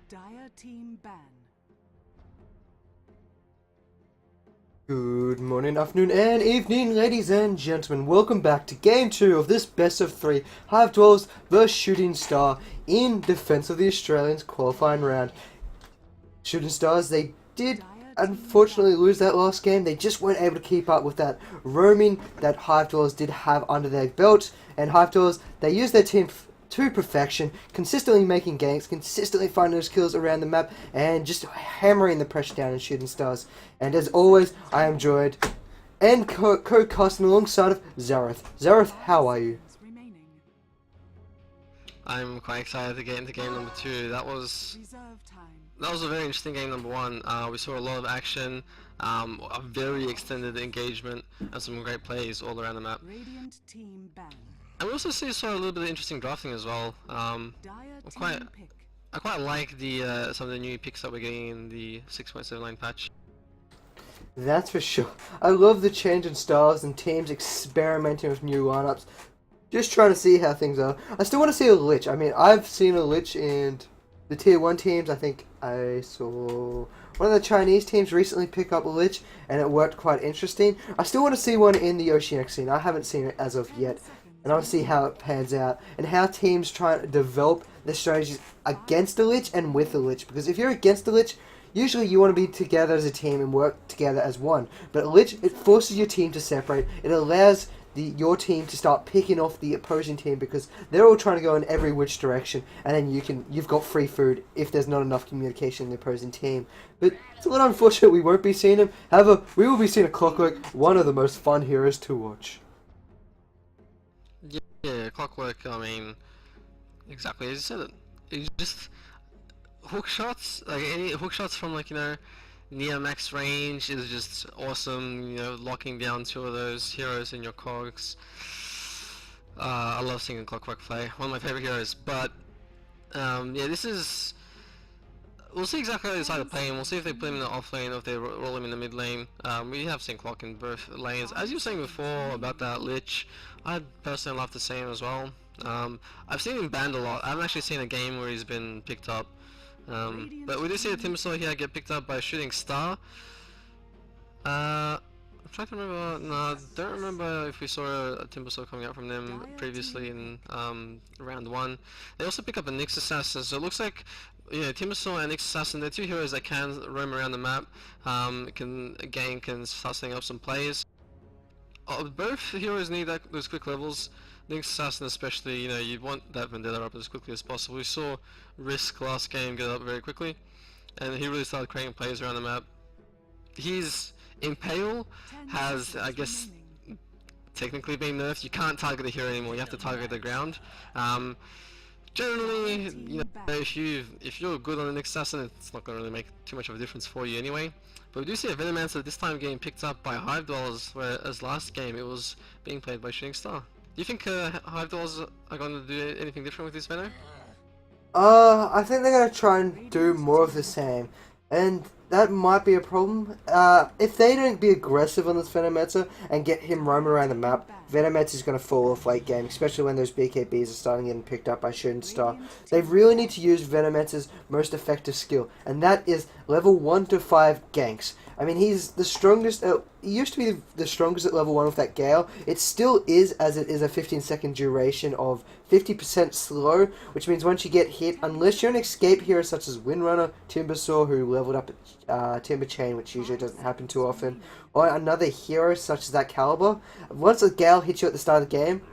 Dire team ban. Good morning, afternoon, and evening, ladies and gentlemen. Welcome back to Game 2 of this best of 3 Hive Dwellers vs Shooting Star in defense of the Australians qualifying round. Shooting Stars, they did unfortunately lose that last game. They just weren't able to keep up with that roaming that Hive Dwellers did have under their belt. And Hive Dwellers, they used their team to perfection, consistently making ganks, consistently finding those kills around the map, and just hammering the pressure down in Shooting Stars. And as always, I am joined and co-casting alongside of Zareth. Zareth, how are you? I'm quite excited to get into game number 2. That was a very interesting game number 1. We saw a lot of action, a very extended engagement, and some great plays all around the map. And we also saw a little bit of interesting drafting as well. I quite like the some of the new picks that we're getting in the 6.79 patch. That's for sure. I love the change in styles and teams experimenting with new lineups. Just trying to see how things are. I still want to see a Lich. I mean, I've seen a Lich in the Tier 1 teams. I think I saw one of the Chinese teams recently pick up a Lich, and it worked quite interesting. I still want to see one in the Yoshi scene. I haven't seen it as of yet. And I want to see how it pans out, and how teams try to develop their strategies against a Lich and with a Lich. Because if you're against a Lich, usually you want to be together as a team and work together as one. But a Lich, it forces your team to separate. It allows your team to start picking off the opposing team, because they're all trying to go in every which direction, and then you've got free food if there's not enough communication in the opposing team. But it's a little unfortunate we won't be seeing him. However, we will be seeing a Clockwork, one of the most fun heroes to watch. Yeah, Clockwork, I mean, exactly as you said it. It's just hook shots, like any hook shots from, like, near max range is just awesome. Locking down 2 of those heroes in your cogs. I love seeing Clockwork play. One of my favorite heroes. But yeah, we'll see exactly how they decide to play him. We'll see if they put him in the off lane or if they roll him in the mid lane. We have seen Clock in both lanes. As you were saying before about that Lich, I'd personally love to see him as well. I've seen him banned a lot. I haven't actually seen a game where he's been picked up. But we did see a Timbersaw here get picked up by a Shooting Star. I'm trying to remember. No, I don't remember if we saw a Timbersaw coming out from them previously in round 1. They also pick up a Nyx Assassin, so it looks like Timbersaw and Nyx Assassin, they're 2 heroes that can roam around the map, can start setting up some plays. Both heroes need those quick levels. Nyx Assassin especially, you'd want that Vendetta up as quickly as possible. We saw Risk last game get up very quickly, and he really started creating plays around the map. His Impale has, I guess, technically been nerfed. You can't target the hero anymore, you have to target the ground. Generally, if you're good on an Assassin, it's not going to really make too much of a difference for you anyway. But we do see a Venomancer this time getting picked up by Hive Dwellers, whereas last game it was being played by Shooting Star. Do you think Hive Dwellers are going to do anything different with this Veno? I think they're going to try and do more of the same, and that might be a problem. If they don't be aggressive on this Venomancer and get him roaming around the map, Venomancer is going to fall off late game, especially when those BKBs are starting getting picked up by Shooting Star. They really need to use Venomancer's most effective skill, and that is level 1 to 5 ganks. I mean, he's the strongest. He used to be the strongest at level 1 with that Gale. It still is, as it is a 15-second duration of 50% slow, which means once you get hit, unless you're an escape hero such as Windrunner, Timbersaw, who leveled up at Timber Chain, which usually doesn't happen too often, or another hero such as that caliber, once a Gale hits you at the start of the game,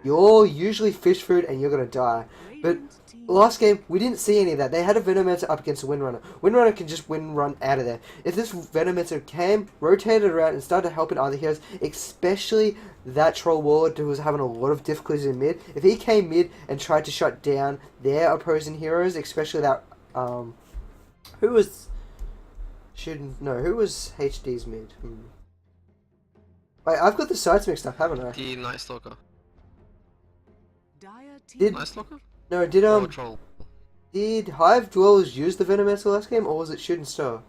you're usually fish food and you're going to die. But last game, we didn't see any of that. They had a Venomancer up against a Windrunner. Windrunner can just run out of there. If this Venomancer came, rotated around, and started helping other heroes, especially that Troll Warlord who was having a lot of difficulties in mid, if he came mid and tried to shut down their opposing heroes, especially that, who was HD's mid? Wait, I've got the sides mixed up, haven't I? The Night Stalker. Night Stalker? No, Troll. did Hive Dwellers use the Venomancer last game, or was it Shooting Star?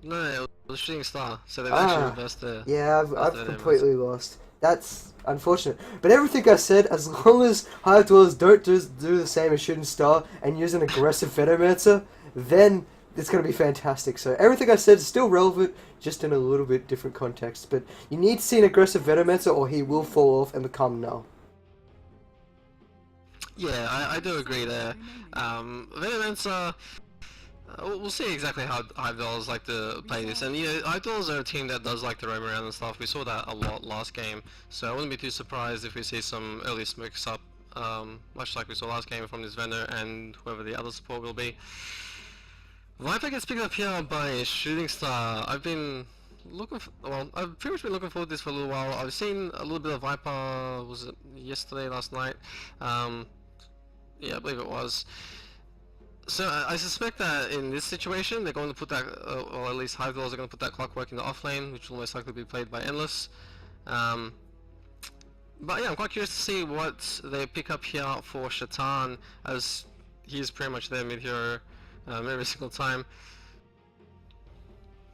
No, it was Shooting Star, so they've actually reversed the... Yeah, I've completely lost. That's unfortunate. But everything I said, as long as Hive Dwellers don't do the same as Shooting Star and use an aggressive Venomancer, then it's going to be fantastic. So everything I said is still relevant, just in a little bit different context. But you need to see an aggressive Venomancer or he will fall off and become null. Yeah, I do agree there. Venomancer, we'll see exactly how Hive like to play this. And Hive are a team that does like to roam around and stuff. We saw that a lot last game, so I wouldn't be too surprised if we see some early smokes up, much like we saw last game from this vendor and whoever the other support will be. Viper gets picked up here by Shooting Star. I've been I've pretty much been looking forward to this for a little while. I've seen a little bit of Viper, was it yesterday, last night? Yeah, I believe it was. So I suspect that in this situation, they're going to put that, or at least Hive Dwellers are going to put that Clockwork in the offlane, which will most likely be played by Endless. But yeah, I'm quite curious to see what they pick up here for Shaitan, as he's pretty much their mid-hero every single time.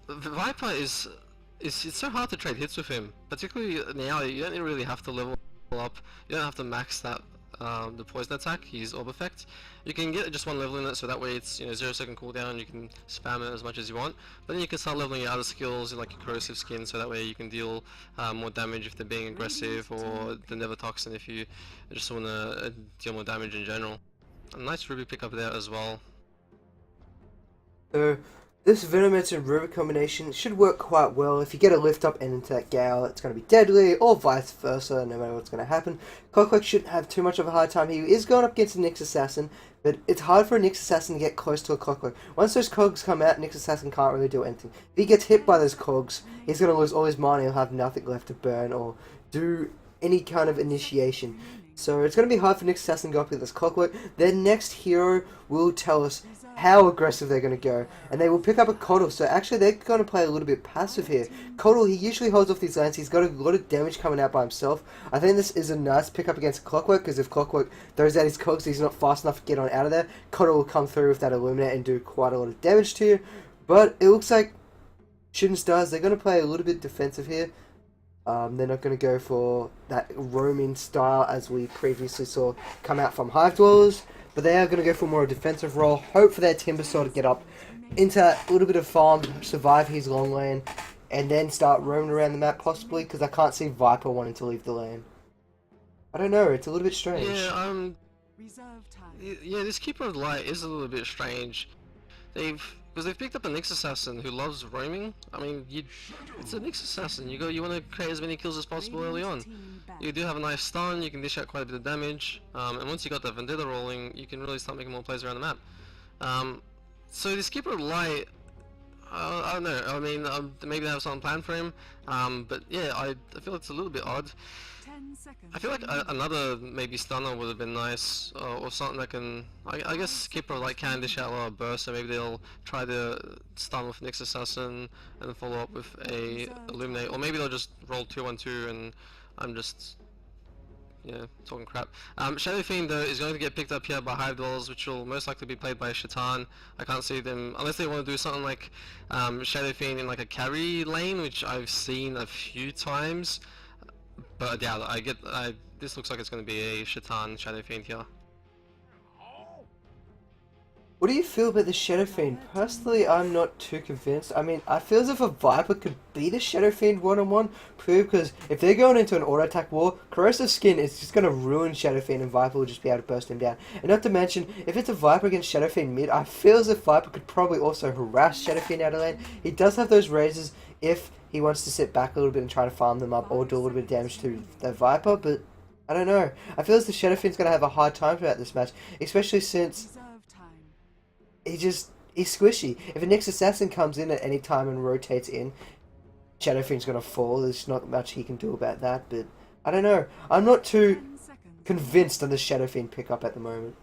The Viper it's so hard to trade hits with him, particularly now. You don't really have to level up, you don't have to max that the poison attack, his orb effect. You can get just one level in it, so that way it's 0-second cooldown, you can spam it as much as you want, but then you can start leveling your other skills like your corrosive skin, so that way you can deal more damage if they're being aggressive, or the Never Toxin if you just want to deal more damage in general. A nice Ruby pickup there as well. So this Venomancer and Ruby combination should work quite well. If you get a lift up and into that Gale, it's going to be deadly, or vice versa, no matter what's going to happen. Clockwork shouldn't have too much of a hard time. He is going up against a Nyx Assassin, but it's hard for a Nyx Assassin to get close to a Clockwork. Once those cogs come out, Nyx Assassin can't really do anything. If he gets hit by those cogs, he's going to lose all his mana, he'll have nothing left to burn or do any kind of initiation. So it's going to be hard for Nyx Assassin to go up with this Clockwork. Their next hero will tell us how aggressive they're going to go, and they will pick up a Coddle. So actually they're going to play a little bit passive here. Coddle, he usually holds off these lands. He's got a lot of damage coming out by himself. I think this is a nice pickup against Clockwork, because if Clockwork throws out his cogs, he's not fast enough to get on out of there. Coddle will come through with that Illuminate and do quite a lot of damage to you. But it looks like Shooting Stars, they're going to play a little bit defensive here. They're not going to go for that roaming style as we previously saw come out from Hive Dwellers, but they are going to go for more a defensive role, hope for their Timbersaw to get up into a little bit of farm, survive his long lane, and then start roaming around the map possibly, because I can't see Viper wanting to leave the lane. I don't know, it's a little bit strange. Yeah, yeah, this Keeper of Light is a little bit strange. Because they've picked up a Nyx Assassin who loves roaming. I mean, it's a Nyx Assassin. You want to create as many kills as possible early on. You do have a nice stun, you can dish out quite a bit of damage, and once you got that Vendetta rolling, you can really start making more plays around the map. So this Keeper of Light, I don't know, I mean, maybe they have something planned for him, but yeah, I feel it's a little bit odd. I feel like another maybe stunner would have been nice, or something that can, I guess Keeper of Light can dish out a lot of burst, so maybe they'll try to stun with Nyx Assassin and then follow up with a Illuminate, or maybe they'll just roll 2-1-2 and I'm just, talking crap. Shadow Fiend though is going to get picked up here by Hive Dwellers, which will most likely be played by Shaitan. I can't see them, unless they want to do something like Shadow Fiend in like a carry lane, which I've seen a few times. But yeah, this looks like it's going to be a Shaitan Shadow Fiend here. What do you feel about the Shadow Fiend? Personally, I'm not too convinced. I mean, I feel as if a Viper could beat a Shadow Fiend one-on-one, because if they're going into an auto-attack war, Corrosive Skin is just going to ruin Shadow Fiend and Viper will just be able to burst him down. And not to mention, if it's a Viper against Shadow Fiend mid, I feel as if Viper could probably also harass Shadow Fiend out of lane. He does have those razors if he wants to sit back a little bit and try to farm them up or do a little bit of damage to the Viper, but I don't know. I feel as the Shadow Fiend's going to have a hard time throughout this match, especially since he's squishy. If a Nyx Assassin comes in at any time and rotates in, Shadow Fiend's gonna fall. There's not much he can do about that, but I don't know. I'm not too convinced on the Shadow Fiend pickup at the moment.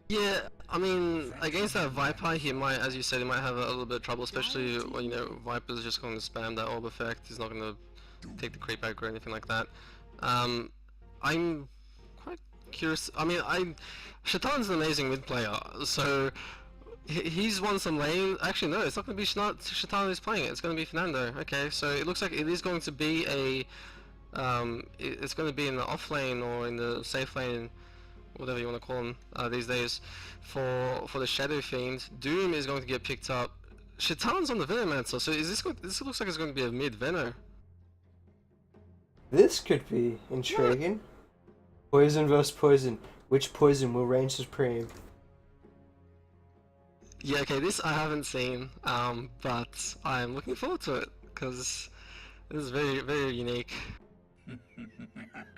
Yeah, I mean, against that Viper, he might, as you said, he might have a little bit of trouble, especially when, Viper's just going to spam that orb effect. He's not going to take the creep aggro or anything like that. I'm quite curious. I mean, Shaitan's an amazing mid player, so he's won some lane. Actually, no, it's not going to be Shaitan who's playing it. It's going to be Fernando. Okay, so it looks like it is going to be a, it's going to be in the off lane or in the safe lane whatever you want to call them these days, for the Shadow Fiend. Doom is going to get picked up. Shitan's on the Venomancer, so is this looks like it's going to be a mid Veno. This could be intriguing. Poison versus poison. Which poison will reign supreme? Yeah, okay, this I haven't seen, but I'm looking forward to it because this is very, very unique.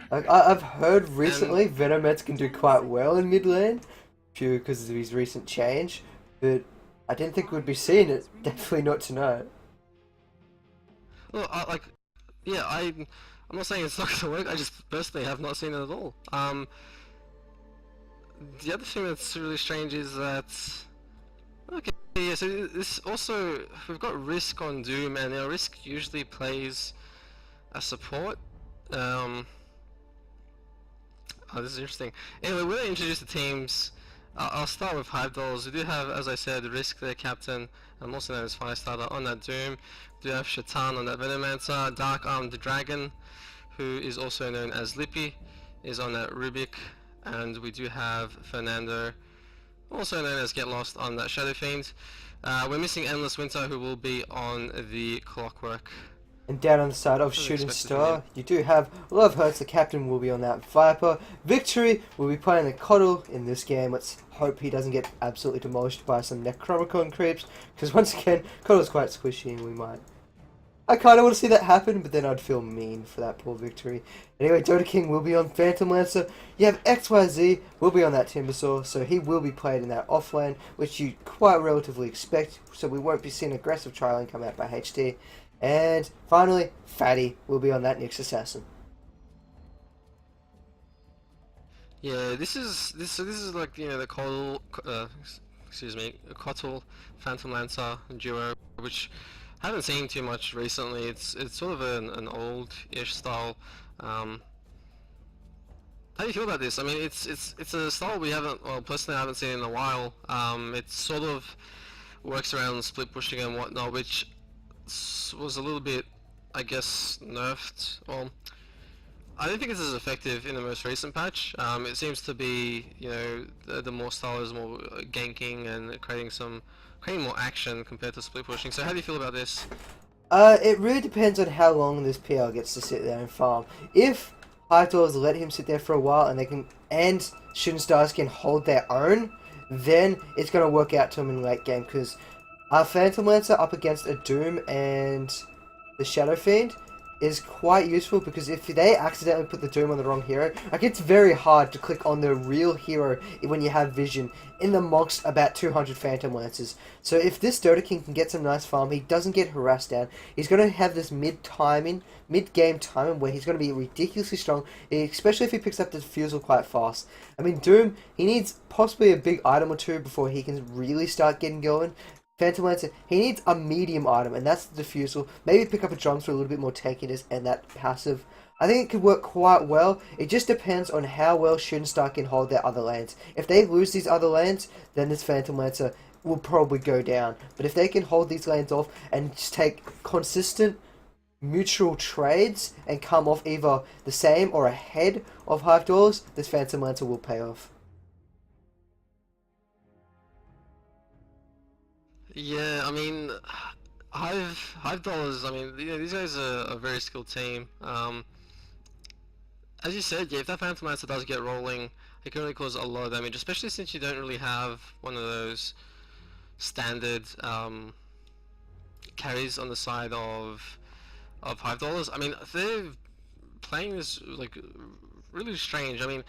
Like, I've heard recently Venomet can do quite well in mid lane, purely because of his recent change, but I didn't think we'd be seeing it. Definitely not tonight. Well, yeah, I'm not saying it's not going to work. I just personally have not seen it at all. The other thing that's really strange is that, okay, yeah. So this also, we've got Risk on Doom, and Risk usually plays a support. Oh, this is interesting. Anyway, we're going to introduce the teams. I'll start with Hive Dolls. We do have, as I said, Risk, their captain, and also known as Firestarter on that Doom. We do have Shaitan on that Venomancer. Dark Armed Dragon, who is also known as Lippy, is on that Rubik. And we do have Fernando, also known as Get Lost, on that Shadow Fiend. We're missing Endless Winter, who will be on the Clockwork. And down on the side of Shooting Star, you do have Love Hurts, the captain will be on that Viper. Victory will be playing the Coddle in this game. Let's hope he doesn't get absolutely demolished by some Necronomicon creeps, because once again, Coddle's quite squishy and we might... I kind of want to see that happen, but then I'd feel mean for that poor Victory. Anyway, Dota King will be on Phantom Lancer. You have XYZ will be on that Timbersaw, so he will be played in that offlane, which you quite relatively expect, so we won't be seeing aggressive trialing come out by HT. And finally, Fatty will be on that Nyx Assassin. Yeah, this is like the Coddle, Cottle Phantom Lancer duo, which I haven't seen too much recently. It's sort of an old-ish style. How do you feel about this? I mean, it's a style we haven't, well, personally I haven't seen in a while. It sort of works around split pushing and whatnot, which was a little bit, I guess, nerfed. Well, I don't think it's as effective in the most recent patch. It seems to be, the more style is more ganking and creating more action compared to split pushing. So how do you feel about this? It really depends on how long this PL gets to sit there and farm. If Hive Doors let him sit there for a while and Shooting Stars can hold their own, then it's going to work out to him in late game, because Phantom Lancer up against a Doom and the Shadow Fiend is quite useful, because if they accidentally put the Doom on the wrong hero, like, it's very hard to click on the real hero when you have vision in amongst about 200 Phantom Lancers. So if this Dota King can get some nice farm, he doesn't get harassed down, he's going to have this mid-game timing where he's going to be ridiculously strong, especially if he picks up the Diffusal quite fast. I mean, Doom, he needs possibly a big item or two before he can really start getting going. Phantom Lancer, he needs a medium item, and that's the Diffusal. Maybe pick up a Drums for a little bit more tankiness and that passive. I think it could work quite well. It just depends on how well Shooting Star can hold their other lanes. If they lose these other lanes, then this Phantom Lancer will probably go down. But if they can hold these lanes off and just take consistent mutual trades and come off either the same or ahead of Hive Doors, this Phantom Lancer will pay off. Yeah, I mean, Hive Dollars. I mean, these guys are a very skilled team. As you said, yeah, if that Phantom Lancer does get rolling, it can really cause a lot of damage, especially since you don't really have one of those standard carries on the side of Hive Dollars. I mean, they're playing this like really strange. I mean,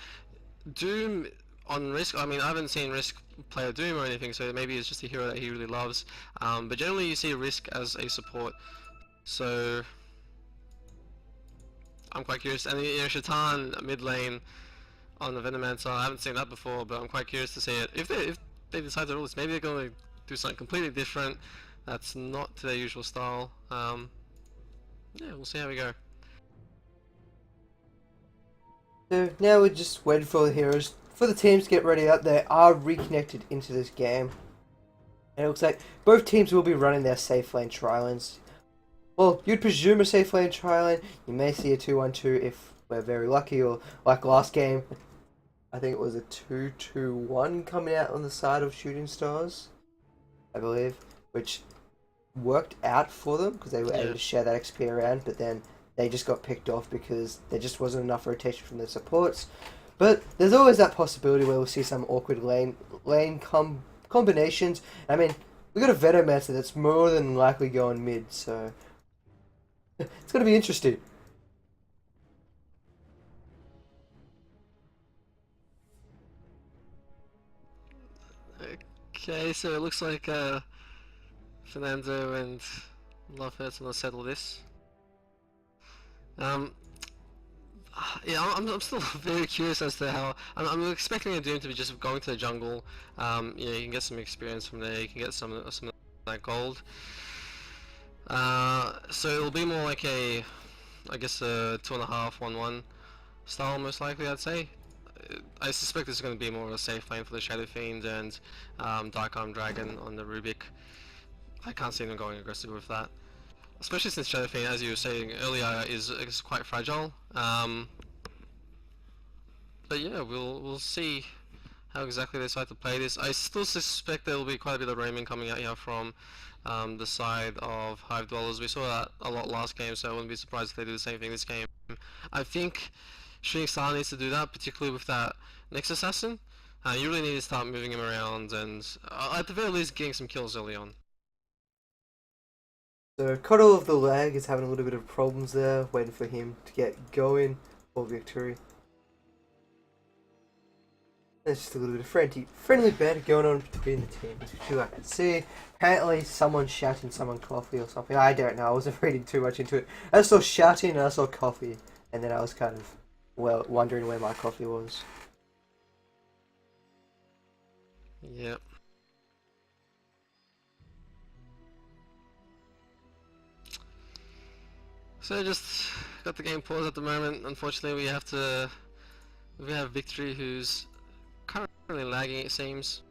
Doom on Risk, I mean, I haven't seen Risk play a Doom or anything, so maybe it's just a hero that he really loves. But generally you see Risk as a support, so I'm quite curious. And Shaitan mid lane on the Venomancer, I haven't seen that before, but I'm quite curious to see it. If they decide to roll this, maybe they're going to do something completely different that's not to their usual style. Yeah, we'll see how we go. So now we're just waiting for the heroes, for the teams to get ready up. They are reconnected into this game. And it looks like both teams will be running their safe lane tri-lanes. Well, you'd presume a safe lane tri-lane. You may see a 2-1-2 if we're very lucky, or like last game, I think it was a 2-2-1 coming out on the side of Shooting Stars, I believe, which worked out for them because they were able Yeah. to share that XP around, but then they just got picked off because there just wasn't enough rotation from their supports. But there's always that possibility where we'll see some awkward combinations. I mean, we got a Venomancer that's more than likely going mid, so it's gonna be interesting. Okay, so it looks like Fernando and Lovehurt's gonna settle this. Um, yeah, I'm still very curious as to how I'm expecting a Doom to be just going to the jungle. You know, you can get some experience from there. You can get some of that gold. So it'll be more like a, I guess a 2.5-1-1 style, most likely. I'd say. I suspect this is going to be more of a safe lane for the Shadow Fiend and Dark Arm Dragon on the Rubik. I can't see them going aggressive with that. Especially since Shadow Fiend, as you were saying earlier, is quite fragile. But yeah, we'll see how exactly they decide to play this. I still suspect there will be quite a bit of roaming coming out here from the side of Hive Dwellers. We saw that a lot last game, so I wouldn't be surprised if they do the same thing this game. I think Shooting Star needs to do that, particularly with that Next Assassin. You really need to start moving him around and, at the very least, getting some kills early on. So Cuddle of the Lag is having a little bit of problems there, waiting for him to get going for victory. There's just a little bit of friendly banter going on between the teams, which I can see. Apparently someone's shouting someone coffee or something. I don't know, I wasn't reading too much into it. I saw shouting and I saw coffee, and then I was kind of, well, wondering where my coffee was. Yep. So just got the game paused at the moment. Unfortunately, we have Victory, who's currently lagging, it seems.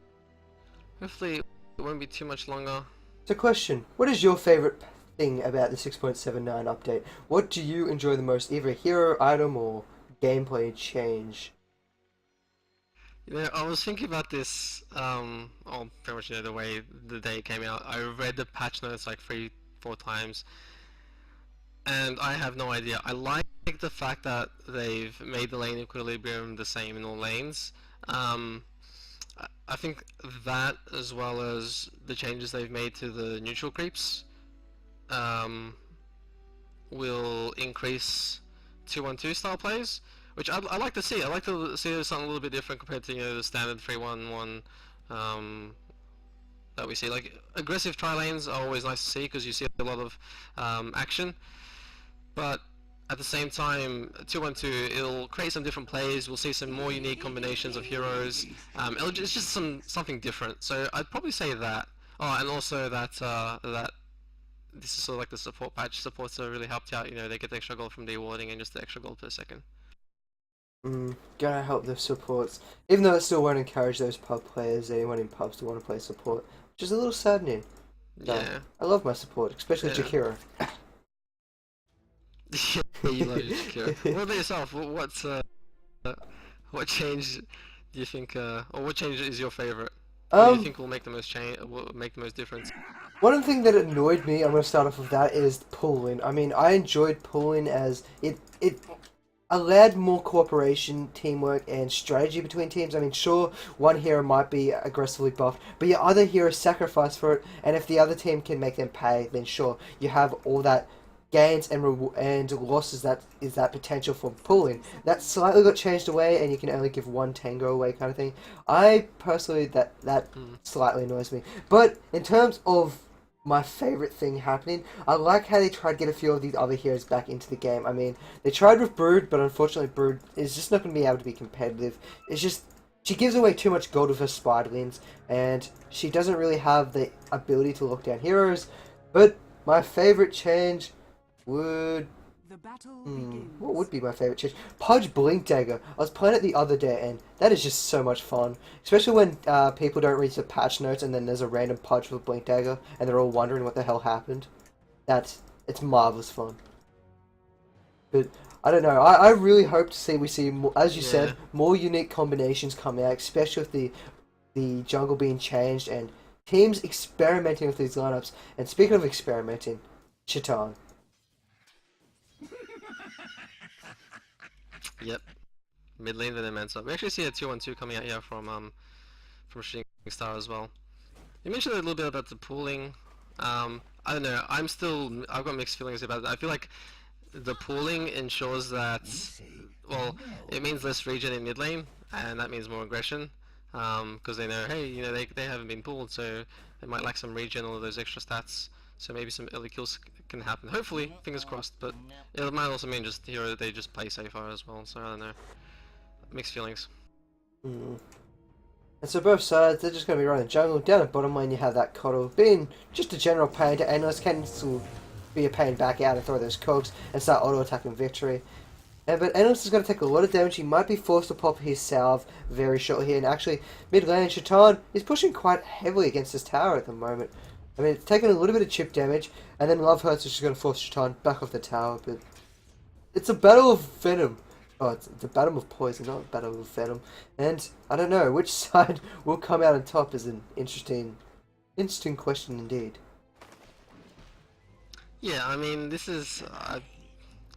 Hopefully it won't be too much longer. So question, what is your favourite thing about the 6.79 update? What do you enjoy the most, either hero, item, or gameplay change? You know, I was thinking about this, oh, pretty much, you know, the way the day it came out. I read the patch notes like 3-4 times, and I have no idea. I like the fact that they've made the lane equilibrium the same in all lanes. I think that, as well as the changes they've made to the neutral creeps, um, will increase 2-1-2 style plays, which I like to see. I like to see something a little bit different compared to, you know, the standard 3-1-1 that we see. Like, aggressive tri lanes are always nice to see because you see a lot of action, but at the same time, 2-1-2, it'll create some different plays. We'll see some more unique combinations of heroes. It's just something different. So I'd probably say that. Oh, and also that that this is sort of like the support patch. Supports are really helped out. You know, they get the extra gold from dewarding and just the extra gold per second. Gonna help the supports, even though it still won't encourage those pub players, anyone in pubs, to want to play support, which is a little saddening. Yeah. I love my support, especially Yeah. Jakiro. Yeah, you love your Shakira. What about yourself? What change do you think, or what change is your favorite? What do you think will make the most will make the most difference? One thing that annoyed me, I'm going to start off with that, is pooling. I mean, I enjoyed pooling as it allowed more cooperation, teamwork, and strategy between teams. I mean, sure, one hero might be aggressively buffed, but your other hero sacrificed for it, and if the other team can make them pay, then sure, you have all that gains and losses that is that potential for pulling. That slightly got changed away, and you can only give one tango away, kind of thing. I personally that slightly annoys me. But in terms of my favorite thing happening, I like how they tried to get a few of these other heroes back into the game. I mean, they tried with Brood, but unfortunately, Brood is just not going to be able to be competitive. It's just she gives away too much gold with her spiderlings, and she doesn't really have the ability to lock down heroes. But my favorite change would what would be my favorite change? Pudge Blink Dagger. I was playing it the other day, and that is just so much fun. Especially when people don't read the patch notes, and then there's a random Pudge with Blink Dagger, and they're all wondering what the hell happened. It's marvelous fun. But I don't know. I really hope to see we see more, as you Yeah. said, more unique combinations coming out, especially with the jungle being changed and teams experimenting with these lineups. And speaking of experimenting, Chitan. Yep. Mid lane Venom. We actually see a 2-1-2 coming out here from Shooting Star as well. You mentioned a little bit about the pooling. I don't know. I've got mixed feelings about it. I feel like the pooling ensures that, well, it means less regen in mid lane, and that means more aggression. Because they know, hey, they haven't been pooled, so they might lack some regen, all of those extra stats. So maybe some early kills can happen. Hopefully, fingers crossed. But it might also mean just here they just play safer as well. So I don't know. Mixed feelings. Mm. And so both sides, they're just going to be running jungle. Down at bottom lane, you have that Coddle being just a general pain to Analyst, can still be a pain back out and throw those cogs and start auto-attacking victory. But Analyst is going to take a lot of damage. He might be forced to pop his salve very shortly here. And actually, mid lane, Chitan is pushing quite heavily against his tower at the moment. I mean, it's taking a little bit of chip damage, and then Love Hurts is just going to force Chitan back off the tower. But it's a battle of venom. Oh, it's a battle of poison, not a battle of venom. And I don't know which side will come out on top is an interesting question indeed. Yeah, I mean, this is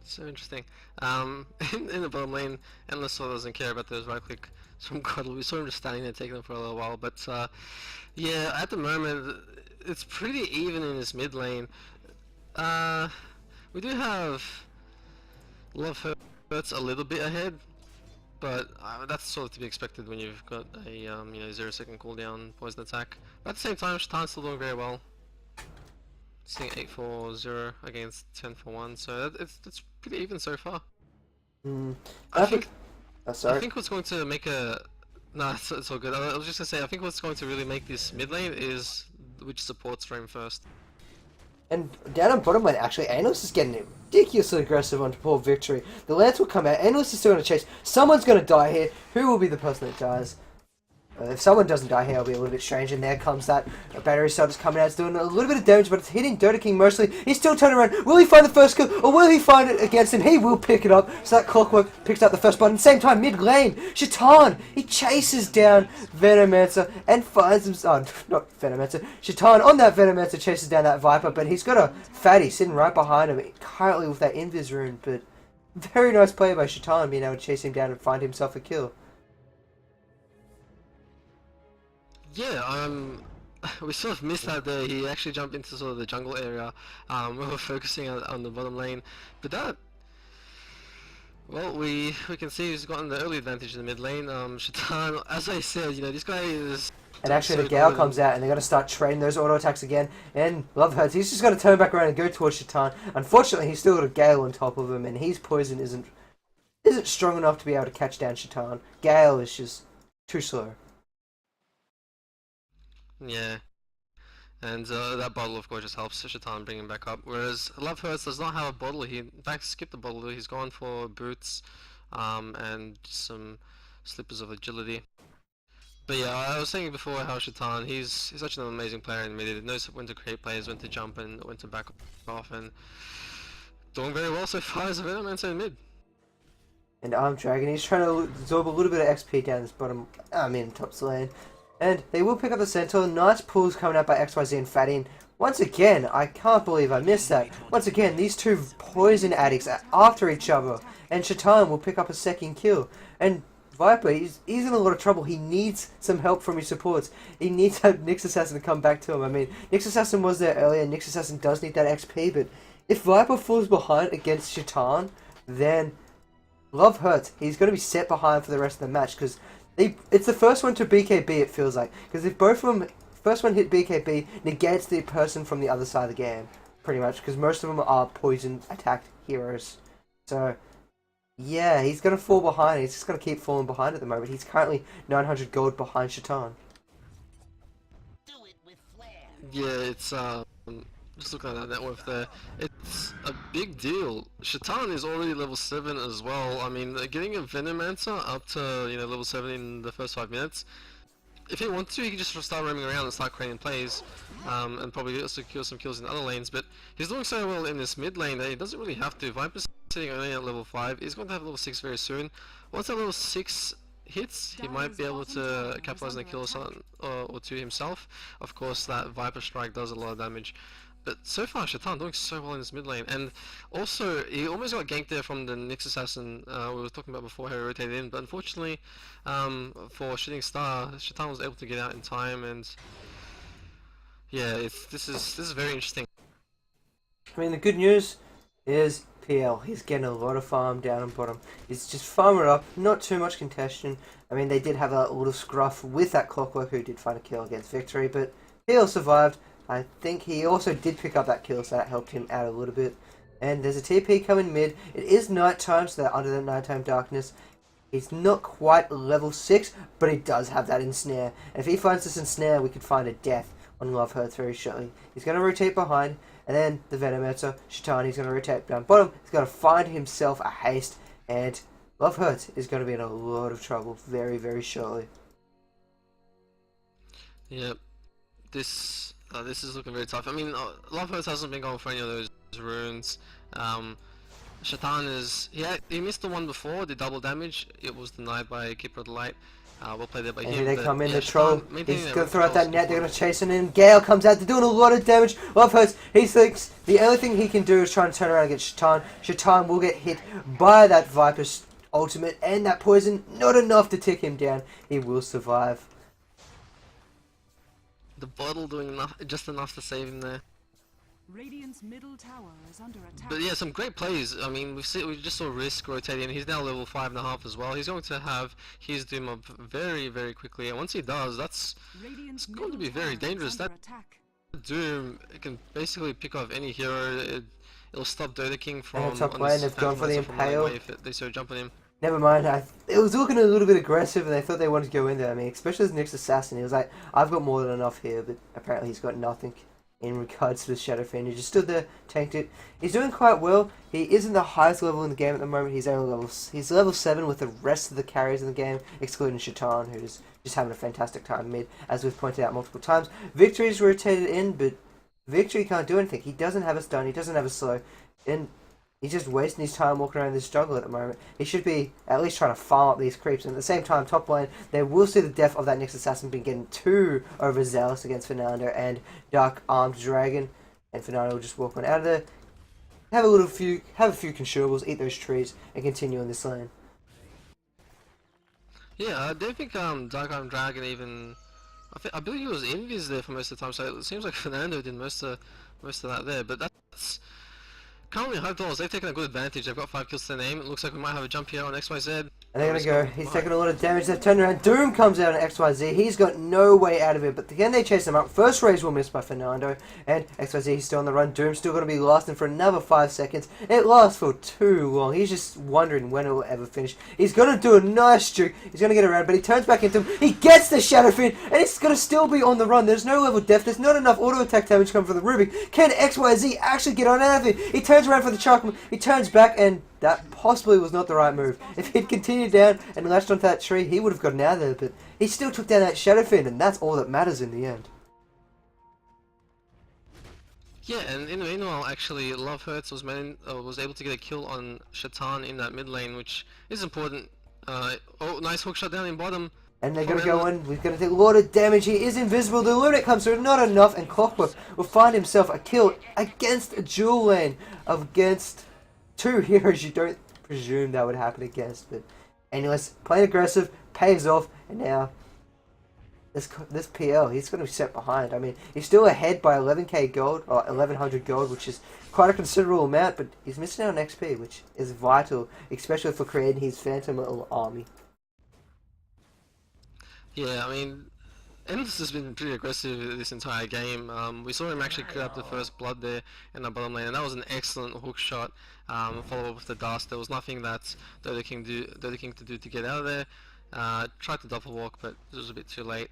so interesting. In the bottom lane, Endless Soul doesn't care about those right click from Cuddle. We saw him just standing there taking them for a little while, but yeah, at the moment, it's pretty even in this mid lane. We do have Love Hurts a little bit ahead, but that's sort of to be expected when you've got a 0-second cooldown poison attack. But at the same time, Shatan's still doing very well. Seeing 8-4-0 against 10-4-1, so it's pretty even so far. I think sorry. I think what's going to make a no, it's all good. I was just gonna say I think what's going to really make this mid lane is which supports frame first. And down on bottom lane, actually, Analyst is getting ridiculously aggressive onto poor victory. The Lance will come out. Analyst is still going to chase. Someone's going to die here. Who will be the person that dies? If someone doesn't die here, it'll be a little bit strange. And there comes that battery shot is coming out. It's doing a little bit of damage, but it's hitting Dota King mostly. He's still turning around. Will he find the first kill, or will he find it against him? He will pick it up. So that Clockwork picks up the first button. At the same time, mid lane, Shaitan, he chases down Venomancer and finds him. Oh, not Venomancer. Shaitan on that Venomancer chases down that Viper, but he's got a fatty sitting right behind him, currently with that Invis rune. But very nice play by Shaitan being able to chase him down and find himself a kill. Yeah, we sort of missed that there. He actually jumped into sort of the jungle area. We were focusing on the bottom lane, but that, well, we can see he's gotten the early advantage in the mid lane. Shaitan, as I said, this guy is. And actually, so the Gale good. comes out, and they're going to start trading those auto attacks again. And Love Hurts, he's just going to turn back around and go towards Shaitan. Unfortunately, he's still got a Gale on top of him, and his poison isn't strong enough to be able to catch down Shaitan. Gale is just too slow. Yeah, and that bottle of course just helps Shaitan bring him back up. Whereas Love Hurts does not have a bottle. He in fact skipped the bottle. He's gone for boots, and some slippers of agility. But yeah, I was saying before how Shaitan, he's such an amazing player in mid. He knows when to create plays, when to jump, and when to back off, and doing very well so far as a Venomancer in mid. And Arm Dragon, he's trying to absorb a little bit of XP down this bottom, top lane. And they will pick up the Centaur. Nice pulls coming out by XYZ and Fatty. Once again, I can't believe I missed that. Once again, these two poison addicts are after each other. And Shaitan will pick up a second kill. And Viper, he's in a lot of trouble. He needs some help from his supports. He needs Nyx Assassin to come back to him. I mean, Nyx Assassin was there earlier. Nyx Assassin does need that XP. But if Viper falls behind against Shaitan, then Love Hurts. He's going to be set behind for the rest of the match. Because it's the first one to BKB, it feels like. Because if both of them, first one hit BKB, negates the person from the other side of the game, pretty much. Because most of them are poison attacked heroes. So, yeah, he's going to fall behind. He's just going to keep falling behind at the moment. He's currently 900 gold behind Shaitan. Yeah, it's just looking at that net worth there. It's a big deal. Shaitan is already level 7 as well. I mean, getting a Venomancer up to level 7 in the first 5 minutes. If he wants to, he can just start roaming around and start creating plays, and probably secure some kills in other lanes. But he's doing so well in this mid lane that he doesn't really have to. Viper's sitting only at level 5. He's going to have level 6 very soon. Once that level 6 hits, he might be able to capitalize on a kill or, something, or two himself. Of course, that Viper Strike does a lot of damage. But so far, Shaitan doing so well in this mid lane. And also, he almost got ganked there from the Nyx Assassin we were talking about before he rotated in. But unfortunately, for Shooting Star, Shaitan was able to get out in time. And yeah, this is very interesting. I mean, the good news is PL. He's getting a lot of farm down on bottom. He's just farming it up, not too much contention. I mean, they did have a little scruff with that Clockwork who did find a kill against Victory, but PL survived. I think he also did pick up that kill, so that helped him out a little bit. And there's a TP coming mid. It is nighttime, so they're under the nighttime darkness. He's not quite level 6, but he does have that ensnare. And if he finds this ensnare, we could find a death on Love Hurts very shortly. He's going to rotate behind, and then the Venometer, Shitani's going to rotate down bottom. He's going to find himself a haste, and Love Hurts is going to be in a lot of trouble very, very shortly. Yep. This is looking very tough. I mean, Love Hurts hasn't been going for any of those runes. Shaitan is... he missed the one before, the double damage. It was denied by Keeper of the Light. Well played there by him. And here they come in, yeah, the troll. Shaitan, He's going to throw out that net, they're going to chase him in. Gale comes out, they're doing a lot of damage. Love Hurts, he thinks the only thing he can do is try and turn around against Shaitan. Shaitan will get hit by that Viper's ultimate and that poison. Not enough to tick him down. He will survive. The bottle doing just enough to save him there. Radiant's middle tower is under attack. But yeah, some great plays. I mean, we just saw Risk rotating. He's now level 5.5 as well. He's going to have his Doom up very, very quickly. And once he does, it's going to be very dangerous. That Doom can basically pick off any hero. It'll stop Dota King from... And top lane, they've gone for the Impale. If they start jumping him. Never mind, it was looking a little bit aggressive and they thought they wanted to go in there. I mean, especially as Nyx Assassin, he was like, I've got more than enough here, but apparently he's got nothing in regards to the Shadow Fiend. He just stood there, tanked it. He's doing quite well. He isn't the highest level in the game at the moment. He's level 7 with the rest of the carries in the game, excluding Shaitan, who's just having a fantastic time mid, as we've pointed out multiple times. Victory's rotated in, but Victory can't do anything. He doesn't have a stun, he doesn't have a slow, and he's just wasting his time walking around this jungle at the moment. He should be at least trying to farm up these creeps. And at the same time, top lane, they will see the death of that Nyx Assassin being getting too overzealous against Fernando and Dark Armed Dragon. And Fernando will just walk on out of there, have a few consumables, eat those trees, and continue in this lane. Yeah, I don't think Dark Armed Dragon even... I believe he was invis there for most of the time, so it seems like Fernando did most of that there. But that's... Currently, Hive, they've taken a good advantage. They've got 5 kills to their name. It looks like we might have a jump here on XYZ. And they're going to go. He's taking a lot of damage. They've turned around. Doom comes out on XYZ. He's got no way out of it. But again, they chase him up. First raise will miss by Fernando. And XYZ is still on the run. Doom's still going to be lasting for another 5 seconds. It lasts for too long. He's just wondering when it will ever finish. He's going to do a nice juke. He's going to get around. But he turns back into him. He gets the Shadow Fiend. And it's going to still be on the run. There's no level depth. There's not enough auto attack damage coming from the Rubik. Can XYZ actually get on out of it? He turns around for the Chakram. He turns back, and that possibly was not the right move. If he'd continued down and latched onto that tree, he would have gotten out of there, but he still took down that Shadow Fiend, and that's all that matters in the end. Yeah, and in the meanwhile, actually, Love Hurts was able to get a kill on Shaitan in that mid lane, which is important. Oh, nice hook shot down in bottom. And they're going to go in. We're going to take a lot of damage. He is invisible. The Lunatic comes through. Not enough. And Clockwork will find himself a kill against a dual lane against 2 heroes you don't presume that would happen against. But anyways, playing aggressive pays off. And now this PL, he's going to be set behind. I mean, he's still ahead by 11k gold, or 1100 gold, which is quite a considerable amount. But he's missing out on XP, which is vital, especially for creating his Phantom little army. Yeah, I mean, Endless has been pretty aggressive this entire game. We saw him actually clear up the first blood there in the bottom lane, and that was an excellent hook shot. Follow up with the dust. There was nothing that Dota King to do to get out of there. Tried to double walk, but it was a bit too late.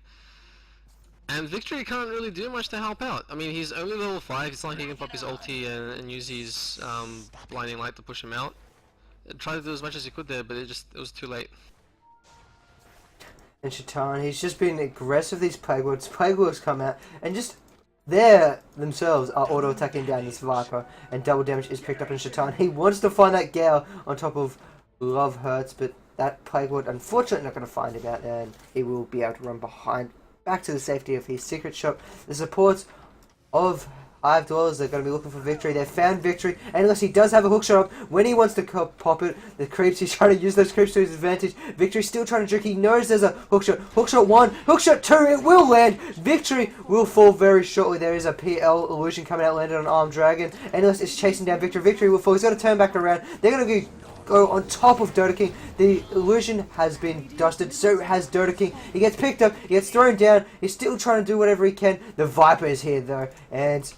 And Victory can't really do much to help out. I mean, he's only level 5. It's not like he can pop his ulti and use his blinding light to push him out. Tried to do as much as he could there, but it was too late. And Shaitan, he's just been aggressive these Plague Lords. Plague Lords come out and just They themselves are auto-attacking down this Viper, and double damage is picked up in Shaitan. He wants to find that Gale on top of Love Hurts, but that Plague Lord unfortunately not going to find him out, and he will be able to run behind, back to the safety of his secret shop. The supports of Hive Dwellers are going to be looking for victory. They've found victory, and unless he does have a hook shot up, when he wants to pop it, the creeps, he's trying to use those creeps to his advantage. Victory's still trying to trick. He knows there's a hook shot. Hook shot 1, hook shot 2, it will land. Victory will fall very shortly. There is a PL illusion coming out, landed on Armed Dragon. Endless is chasing down Victory. Victory will fall. He's got to turn back around. They're going to go on top of Dota King. The illusion has been dusted, so has Dota King. He gets picked up, he gets thrown down. He's still trying to do whatever he can. The Viper is here though, and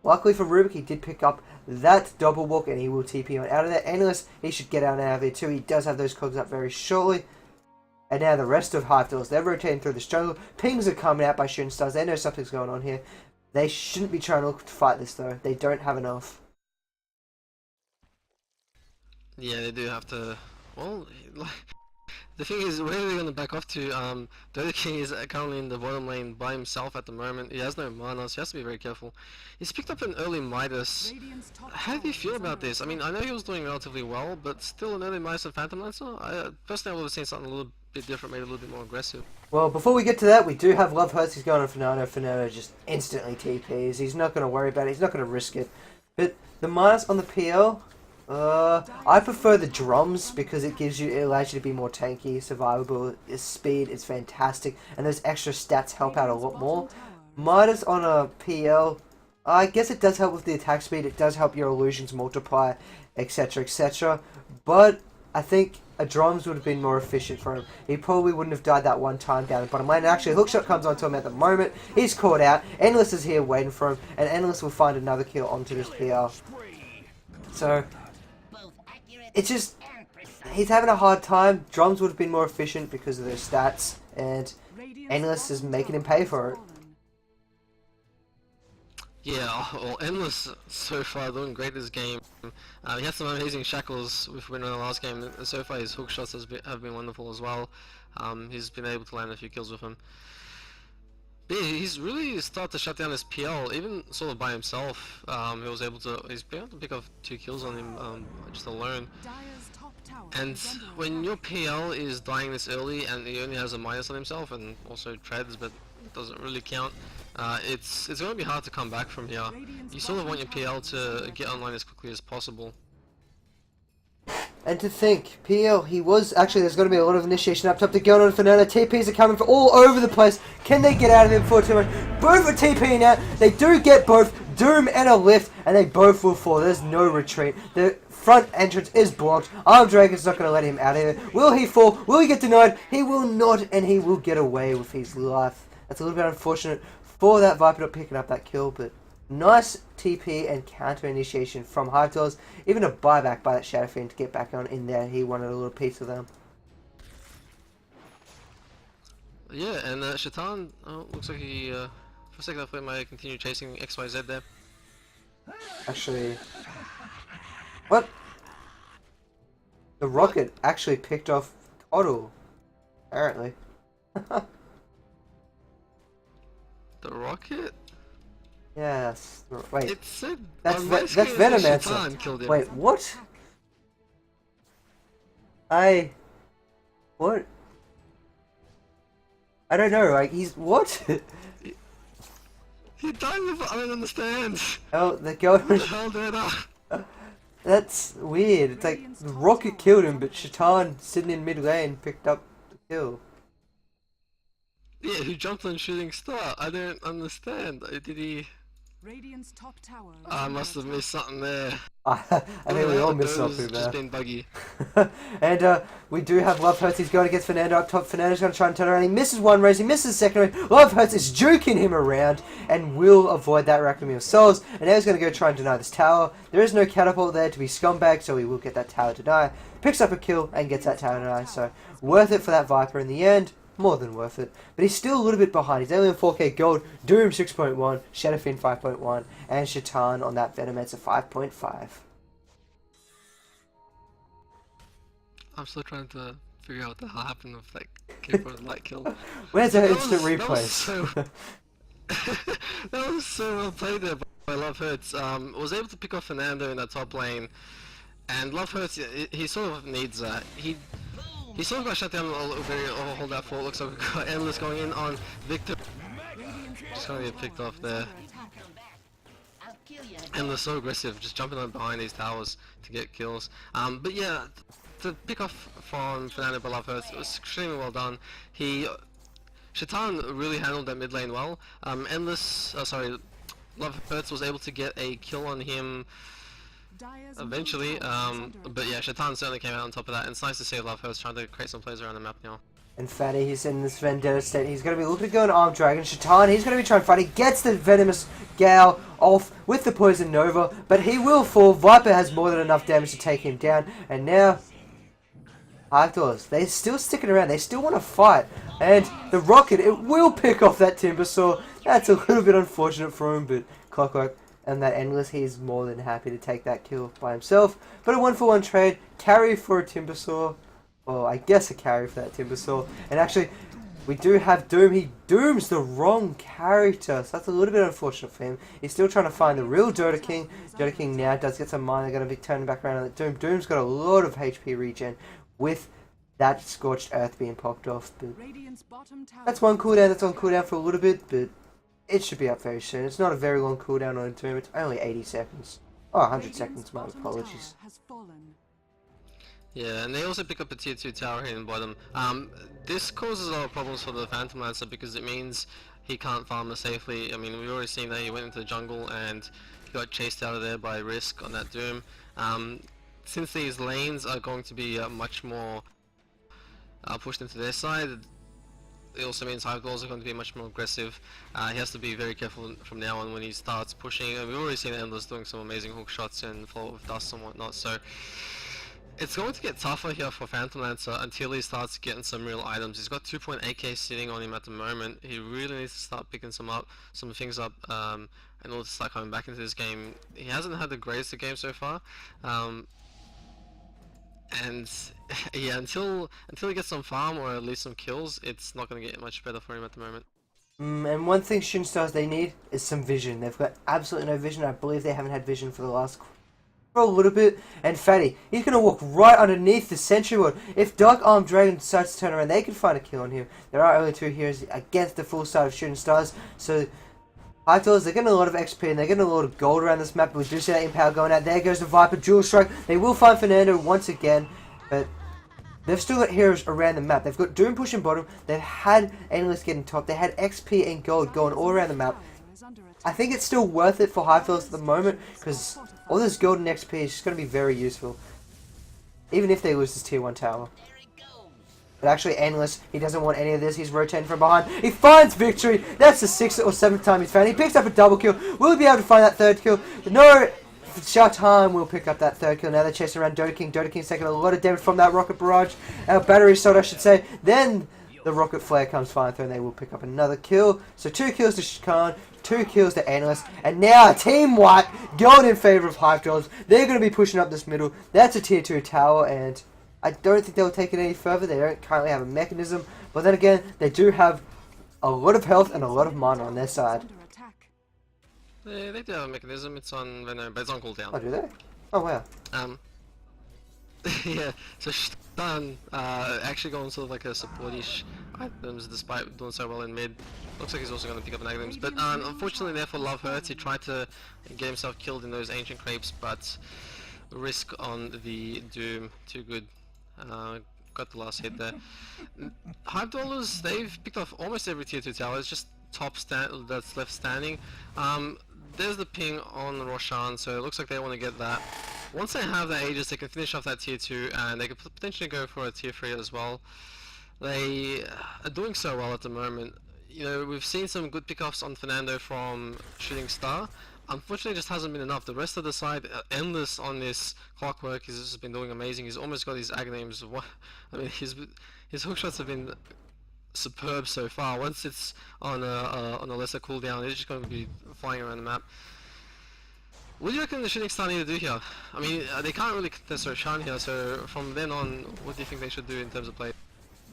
luckily for Rubik, he did pick up that double walk, and he will TP on out of there. Endless, he should get out of there too. He does have those cogs up very shortly. And now the rest of Hive Dwellers, they're rotating through this jungle. Pings are coming out by shooting stars. They know something's going on here. They shouldn't be trying to look to fight this though. They don't have enough. Yeah, they do have to. Well, the thing is, where are they going to back off to? Dota King is currently in the bottom lane by himself at the moment. He has no mana, so he has to be very careful. He's picked up an early Midas. How do you feel about this? I mean, I know he was doing relatively well, but still an early Midas and Phantom Lancer? Personally, I would have seen something a little bit different, maybe a little bit more aggressive. Well, before we get to that, we do have Love Hurts. He's going on Fernando. Fernando just instantly TPs. He's not going to worry about it. He's not going to risk it. But the Midas on the PL... I prefer the drums because it allows you to be more tanky, survivable. His speed is fantastic, and those extra stats help out a lot more. Midas on a PL, I guess it does help with the attack speed. It does help your illusions multiply, etc., etc. But I think a drums would have been more efficient for him. He probably wouldn't have died that one time down the bottom lane. Actually, hookshot comes onto him at the moment. He's caught out. Endless is here waiting for him, and Endless will find another kill onto this PL. So it's just, he's having a hard time. Drums would have been more efficient because of their stats, and Endless is making him pay for it. Yeah, well, Endless so far doing great this game. He had some amazing shackles with winning the last game, and so far his hook shots have been wonderful as well. He's been able to land a few kills with him. But yeah, he's really started to shut down his PL, even sort of by himself. He's been able to pick up 2 kills on him just alone. And when your PL is dying this early and he only has a minus on himself and also treads, but it doesn't really count, it's going to be hard to come back from here. You sort of want your PL to get online as quickly as possible. And to think, PL, there's going to be a lot of initiation up top to go on Fernando. TPs are coming from all over the place. Can they get out of him before too much? Both are TPing out. They do get both Doom and a lift, and they both will fall. There's no retreat. The front entrance is blocked. Armed Dragon's not going to let him out of here. Will he fall? Will he get denied? He will not, and he will get away with his life. That's a little bit unfortunate for that Viper not picking up that kill, but nice TP and counter initiation from Hive Dwellers. Even a buyback by that Shadow Fiend to get back on in there. He wanted a little piece of them. Yeah, and Shaitan looks like he, for a second I thought he might continue chasing XYZ there. Actually, what? The rocket actually picked off Coddle, apparently. The rocket? Yes. Wait. It said That's Shaitan Venomancer. killed him. Wait, what? What? I don't know. Like what? He died with, I don't understand. Oh, the girl. What the hell did I? That's weird. It's like the rocket killed him, but Shaitan sitting in mid lane picked up the kill. Yeah, who jumped on Shooting Star? I don't understand. Did he? Radiant's top tower. I must have missed something there. I think we all missed something there. Just been buggy. And we do have Love Hurts. He's going against Fernando up top. Fernando's going to try and turn around. He misses one race. He misses the second race. Love Hurts is juking him around and will avoid that Requiem of Souls. And now he's going to go try and deny this tower. There is no catapult there to be scumbag, so he will get that tower deny. Picks up a kill and gets that tower deny. So worth it for that Viper in the end. More than worth it. But he's still a little bit behind. He's only on 4k gold. Doom 6.1. Shadowfiend 5.1. And Shaitan on that Venomancer 5.5. I'm still trying to figure out what the hell happened with that Keyboard light kill. Where's our instant replays? That was so well played there by Love Hurts. Was able to pick off Fernando in that top lane, and Love Hurts, he sort of needs that. He sort of got shut down very hold that fort. Looks like we've got Endless going in on Victor. Just gonna get picked off there. Endless so aggressive, just jumping on behind these towers to get kills. But yeah, to pick off from Fernando by Love Hurts, it was extremely well done. Shaitan really handled that mid lane well. Love Hurts was able to get a kill on him eventually, but yeah, Shaitan certainly came out on top of that, and it's nice to see Love Hurts trying to create some plays around the map now. And Fatty, he's in this Vendetta state. He's going to be looking to go on Armed Dragon. Shaitan, he's going to be trying to fight. He gets the Venomous Gale off with the Poison Nova, but he will fall. Viper has more than enough damage to take him down, and now Hive, they're still sticking around. They still want to fight. And the Rocket, it will pick off that Timbersaw. That's a little bit unfortunate for him, but Clockwork and that Endless, he's more than happy to take that kill by himself. But a 1-for-1 trade, carry for a Timbersaw. Or I guess a carry for that Timbersaw. And actually, we do have Doom. He dooms the wrong character. So that's a little bit unfortunate for him. He's still trying to find the real Dota King. Dota King now does get some mana. They're going to be turning back around on that Doom. Doom's got a lot of HP regen with that Scorched Earth being popped off. But that's one cooldown. That's on cooldown for a little bit. But it should be up very soon. It's not a very long cooldown on a Doom. It's only 80 seconds. Oh, 100 seconds. My apologies. Yeah, and they also pick up a tier 2 tower here in bottom. This causes a lot of problems for the Phantom Lancer because it means he can't farm as safely. I mean, we've already seen that he went into the jungle and he got chased out of there by Risk on that Doom. Since these lanes are going to be much more pushed into their side, it also means Hive Dwellers are going to be much more aggressive. He has to be very careful from now on when he starts pushing. And we've already seen Endless doing some amazing hook shots and fall with dust and whatnot. So it's going to get tougher here for Phantom Lancer until he starts getting some real items. He's got 2.8k sitting on him at the moment. He really needs to start picking some things up in order to start coming back into this game. He hasn't had the greatest of games so far. And yeah, until he gets some farm or at least some kills, it's not going to get much better for him at the moment. And one thing Shooting Stars they need is some vision. They've got absolutely no vision. I believe they haven't had vision for a little bit. And Fatty, he's going to walk right underneath the Sentry Ward. If Dark Armed Dragon decides to turn around, they can find a kill on him. There are only 2 heroes against the full side of Shooting Stars, so Hive Dwellers, they're getting a lot of XP and they're getting a lot of gold around this map. We do see that Empower going out. There goes the Viper, Dual Strike. They will find Fernando once again, but they've still got heroes around the map. They've got Doom pushing bottom. They've had Endless getting top. They had XP and gold going all around the map. I think it's still worth it for Hive Dwellers at the moment because all this gold and XP is just going to be very useful, even if they lose this tier 1 tower. But actually, Endless, he doesn't want any of this. He's rotating from behind. He finds victory. That's the 6th or 7th time he's found. He picks up a double kill. Will he be able to find that 3rd kill? No! Shaitan will pick up that 3rd kill. Now they're chasing around Dota King. Dota King's taking a lot of damage from that rocket barrage. Battery shot, I should say. Then the rocket flare comes flying through and they will pick up another kill. So 2 kills to Shaitan, 2 kills to Endless. And now Team White going in favour of Hive Dwellers. They're going to be pushing up this middle. That's a tier 2 tower, and I don't think they'll take it any further. They don't currently have a mechanism. But then again, they do have a lot of health and a lot of mana on their side. They do have a mechanism. It's on Venom, but it's on cooldown. Oh, do they? Oh, wow. Yeah, so Shaitan actually going sort of like a supportish items despite doing so well in mid. Looks like he's also going to pick up an items, but unfortunately there for Love Hurts, he tried to get himself killed in those ancient crepes, but Risk on the Doom, too good. Got the last hit there. Hive Dwellers, they've picked off almost every tier 2 tower. It's just top that's left standing. There's the ping on Roshan, so it looks like they want to get that. Once they have that Aegis, they can finish off that tier 2 and they could potentially go for a tier 3 as well. They are doing so well at the moment. You know, we've seen some good pickoffs on Fernando from Shooting Star. Unfortunately, it just hasn't been enough. The rest of the side, Endless on this Clockwork, has just been doing amazing. He's almost got his Agnames. I mean, his hookshots have been superb so far. Once it's on a lesser cooldown, it's just going to be flying around the map. What do you reckon the Shooting Star need to do here? I mean, they can't really contest Roshan here, so from then on, what do you think they should do in terms of play?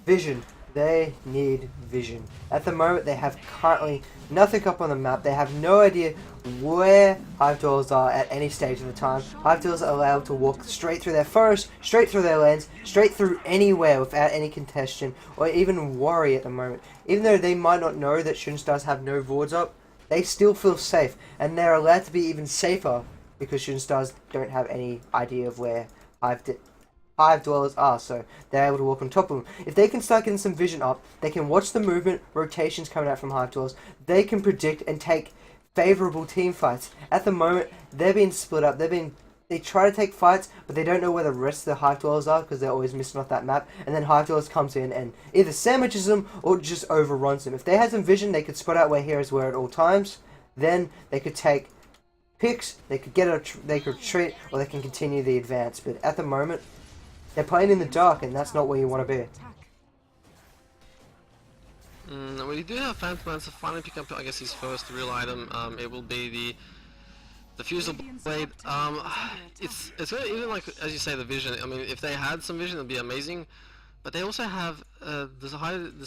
Vision. They need vision. At the moment, they have currently nothing up on the map. They have no idea where Hive dwellers are at any stage of the time. Hive dwellers are allowed to walk straight through their forest, straight through their lands, straight through anywhere without any contention or even worry at the moment. Even though they might not know that Shooting Stars have no wards up, they still feel safe, and they're allowed to be even safer because Shooting Stars don't have any idea of where Hive dwellers are, so they're able to walk on top of them. If they can start getting some vision up, they can watch the movement, rotations coming out from Hive dwellers. They can predict and take favorable team fights. At the moment, they're being split up. They try to take fights, but they don't know where the rest of the Hive dwellers are because they're always missing off that map. And then Hive dwellers comes in and either sandwiches them or just overruns them. If they had some vision, they could spot out where heroes were at all times. Then they could take picks. They could they could retreat, or they can continue the advance. But at the moment, they're playing in the dark, and that's not where you want to be. Well, you do have Phantom Lancer finally pick up, I guess, his first real item. It will be the Fusel Blade. It's even like, as you say, the vision. I mean, if they had some vision, it'd be amazing. But they also have the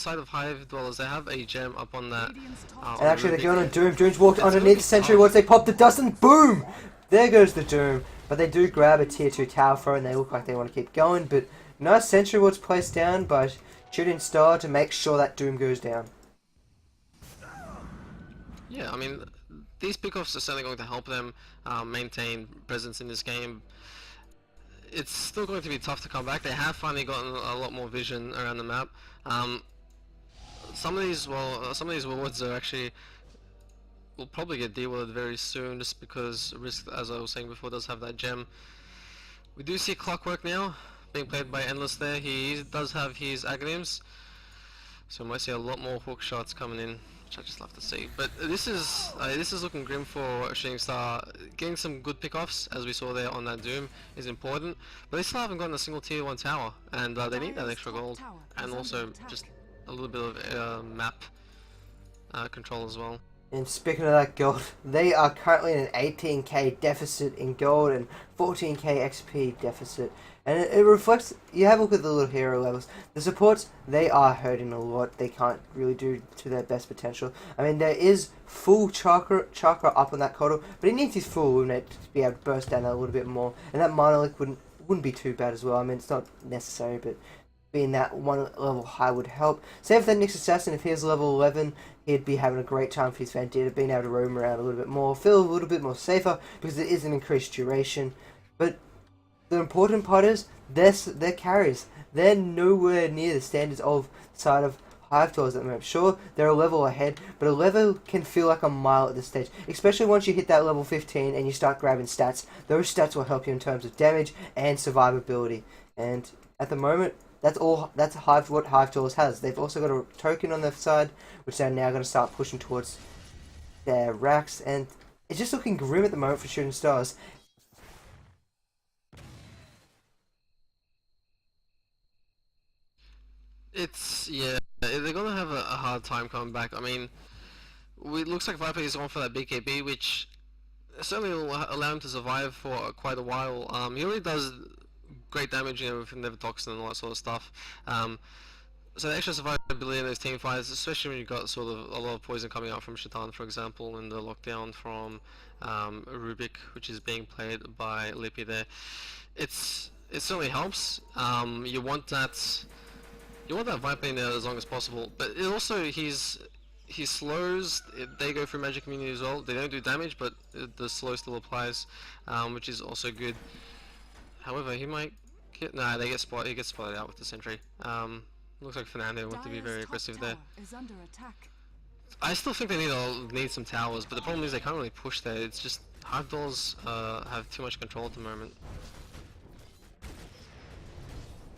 side of Hive dwellers. They have a gem up on that. And actually, they're going on Doom. Doom's walked underneath the Sentry Wards. They pop the dust, and boom! There goes the Doom. But they do grab a tier 2 tower throw, and they look like they want to keep going. But nice Sentry Wards placed down by Shooting Star to make sure that Doom goes down. Yeah, I mean, these pickoffs are certainly going to help them maintain presence in this game. It's still going to be tough to come back. They have finally gotten a lot more vision around the map. Some of these wards are actually will probably get de-warded very soon, just because Risk, as I was saying before, does have that gem. We do see Clockwork now being played by Endless there. He does have his Aghanim's, so we might see a lot more hook shots coming in, which I just love to see. But this is looking grim for Shooting Star. Getting some good pickoffs, as we saw there on that Doom, is important. But they still haven't gotten a single tier 1 tower, and they need that extra gold, and also just a little bit of map control as well. And speaking of that gold, they are currently in an 18k deficit in gold and 14k XP deficit. And it reflects, you have a look at the little hero levels. The supports, they are hurting a lot. They can't really do to their best potential. I mean, there is full chakra up on that Kodo, but he needs his full illuminate to be able to burst down that a little bit more. And that Monolith wouldn't be too bad as well. I mean, it's not necessary, but being that one level high would help. Same for that Nyx Assassin. If he was level 11, he'd be having a great time for his Vendetta, being able to roam around a little bit more, feel a little bit more safer, because it is an increased duration. But the important part is, their carries. They're nowhere near the standards of side of Hive dwellers at the moment. Sure, they're a level ahead, but a level can feel like a mile at this stage. Especially once you hit that level 15 and you start grabbing stats. Those stats will help you in terms of damage and survivability. And at the moment, that's what Hive dwellers has. They've also got a token on their side, which they're now going to start pushing towards their racks. And it's just looking grim at the moment for Shooting Stars. Yeah, they're gonna have a hard time coming back. I mean, it looks like Viper is on for that big KB, which certainly will allow him to survive for quite a while. He already does great damage, you know, with Never-Toxin and all that sort of stuff. So the extra survivability in those team fights, especially when you've got sort of a lot of poison coming out from Shaitan, for example, and the lockdown from Rubik, which is being played by Lippy there, it certainly helps. You want that Viper in there as long as possible, but it also he slows. They go through magic immunity as well. They don't do damage, but the slow still applies, which is also good. However, he might get he gets spotted out with the sentry. Looks like Fernando wants to be very aggressive there. I still think they need some towers, but the problem is they can't really push there. It's just Hive dwellers have too much control at the moment.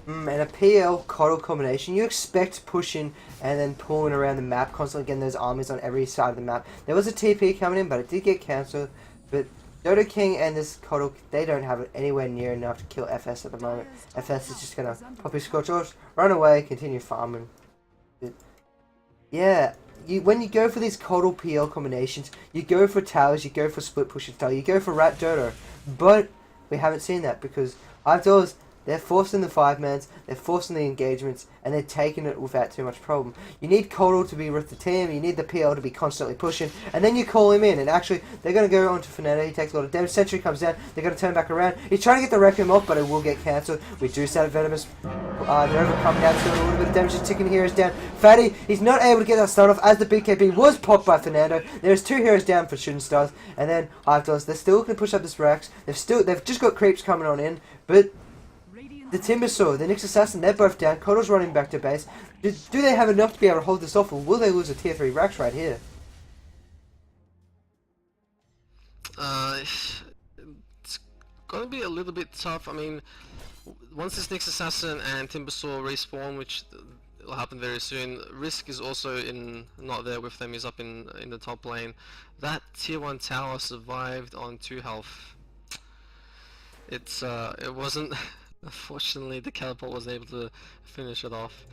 And a PL Coddle combination, you expect pushing and then pulling around the map, constantly getting those armies on every side of the map. There was a TP coming in, but it did get cancelled. But Dota King and this Coddle, they don't have it anywhere near enough to kill FS at the moment. FS is just going to pop his Scorch, run away, continue farming. But yeah, when you go for these Coddle PL combinations, you go for towers, you go for split pushing style, you go for Rat Dota. But we haven't seen that because Hive dwellers, They're forcing the 5-mans, they're forcing the engagements, and they're taking it without too much problem. You need Coddle to be with the team, you need the PL to be constantly pushing, and then you call him in, and actually, they're going to go on to Fernando, he takes a lot of damage, Sentry comes down, they're going to turn back around, he's trying to get the Requiem off, but it will get cancelled. We do set Venomous, they're overcoming down, so a little bit of damage, just ticking heroes down. Fatty, he's not able to get that stun off, as the BKB was popped by Fernando. There's 2 heroes down for Shooting Stars, and then Hive does, they're still going to push up this Rax, they've just got creeps coming on in, but the Timbersaw, the Nyx Assassin, they're both down. Coddle's running back to base. Do they have enough to be able to hold this off, or will they lose a tier 3 Rax right here? It's gonna be a little bit tough. I mean, once this Nyx Assassin and Timbersaw respawn, which will happen very soon, Risk is also not there with them. He's up in the top lane. That tier 1 tower survived on 2 health. It wasn't. Unfortunately, the Catapult was able to finish it off.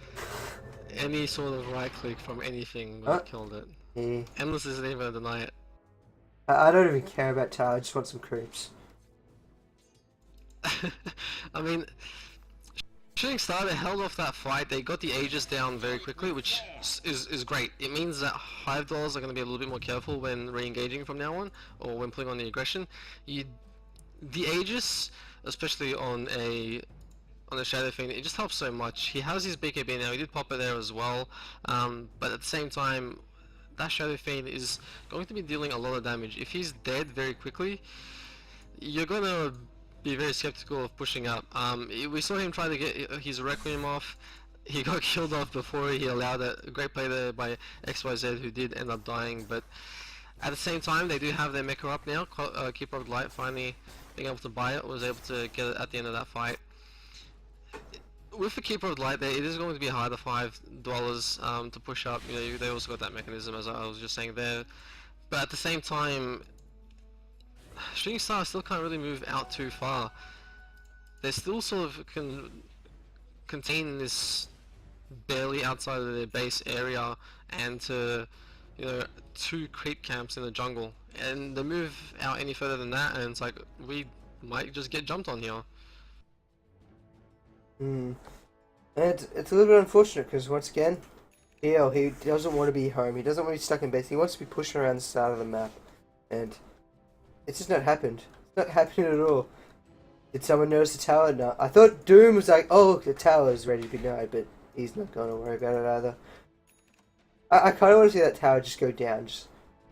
Any sort of right click from anything would have killed it. Yeah. Endless isn't even gonna deny it. I don't even care about tower, I just want some creeps. I mean, Shooting Star, they held off that fight. They got the Aegis down very quickly, which is great. It means that Hive dolls are going to be a little bit more careful when re-engaging from now on, or when putting on the aggression. The Aegis, especially on a Shadow Fiend, it just helps so much. He has his BKB now, he did pop it there as well, but at the same time, that Shadow Fiend is going to be dealing a lot of damage. If he's dead very quickly, you're going to be very skeptical of pushing up. We saw him try to get his Requiem off. He got killed off before he allowed it. A great play there by XYZ, who did end up dying, but at the same time, they do have their mecha up now. Keeper of Light finally being able to buy it, was able to get it at the end of that fight. With the Keeper of Light there, it is going to be harder, $5 to push up. You know, they also got that mechanism, as I was just saying there. But at the same time, Shooting Star still can't really move out too far. They're still sort of contained in this barely outside of their base area, and to, you know, 2 creep camps in the jungle, and they move out any further than that, and it's like we might just get jumped on here. And it's a little bit unfortunate because once again, he doesn't want to be home. He doesn't want to be stuck in base. He wants to be pushing around the start of the map, and it's just not happened. It's not happening at all. Did someone notice the tower? No. I thought Doom was like, oh, the tower is ready to be denied, but he's not going to worry about it either. I kind of want to see that tower just go down, just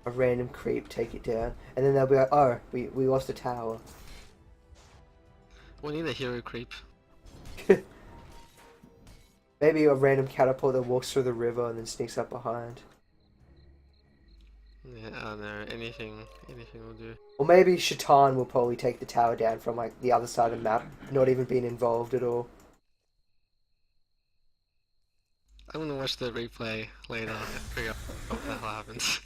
a random creep take it down, and then they'll be like, oh, we lost the tower. We need a hero creep. Maybe a random catapult that walks through the river and then sneaks up behind. Yeah, I don't know, anything will do. Or maybe Shaitan will probably take the tower down from like the other side of the map, not even being involved at all. I'm gonna watch the replay later and figure out what the hell happens.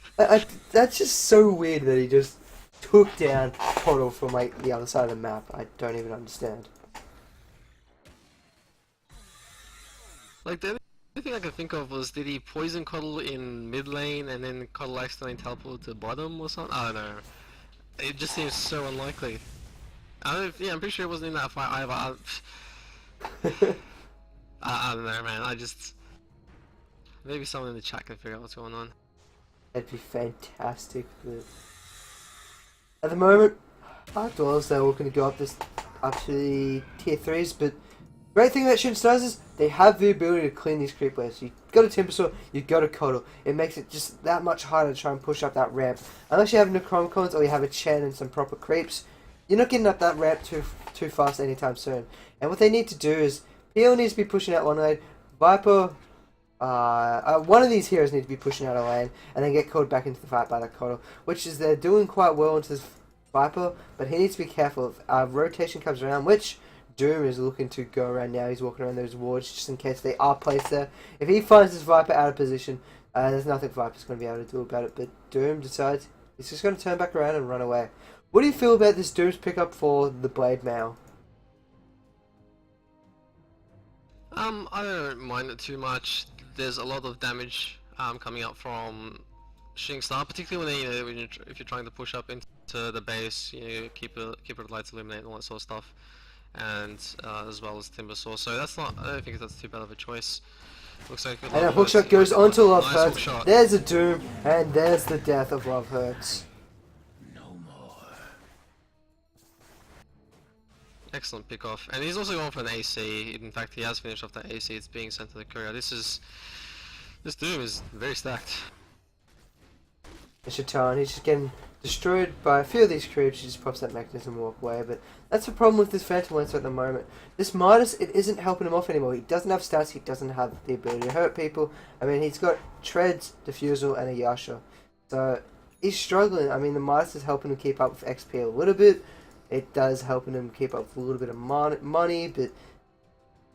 That's just so weird that he just took down Portal from like the other side of the map. I don't even understand. Like, the only thing I could think of was, did he poison Coddle in mid lane and then Coddle accidentally teleport to bottom or something? I don't know. It just seems so unlikely. I'm pretty sure it wasn't in that fight either. I don't know, man. Maybe someone in the chat can figure out what's going on. That'd be fantastic. But at the moment, $5 they're looking to go up to the tier 3s, but great thing about Shooting Stars is they have the ability to clean these creep waves. You go to Timbersaw, you go to Coddle. It makes it just that much harder to try and push up that ramp. Unless you have Necronomicons or you have a Chen and some proper creeps, you're not getting up that ramp too fast anytime soon. And what they need to do is, PL needs to be pushing out one lane, Viper, one of these heroes need to be pushing out a lane, and then get called back into the fight by the Coddle, which is they're doing quite well into this Viper, but he needs to be careful if rotation comes around, which Doom is looking to go around now. He's walking around those wards just in case they are placed there. If he finds this Viper out of position, there's nothing Viper's going to be able to do about it, but Doom decides he's just going to turn back around and run away. What do you feel about this Doom's pickup for the Blade Mail? I don't mind it too much. There's a lot of damage coming up from Shooting Star, particularly if you're trying to push up into the base, keep it lights illuminate and all that sort of stuff. and as well as Timber Saw. So that's not. I don't think that's too bad of a choice. Looks like. And a hookshot goes onto Love nice Hurts. hookshot. There's a Doom, and there's the death of Love Hurts. Excellent pick off, and he's also going for an AC. In fact, he has finished off that AC. It's being sent to the courier. This Doom is very stacked. Shatan, he's just getting destroyed by a few of these creeps. He just pops that mechanism and walk away. But that's the problem with this Phantom Lancer at the moment. This Midas, it isn't helping him off anymore. He doesn't have stats. He doesn't have the ability to hurt people. I mean, he's got Treads, Diffusal, and a Yasha. So he's struggling. I mean, the Midas is helping him keep up with XP a little bit. It does helping him keep up with a little bit of money, but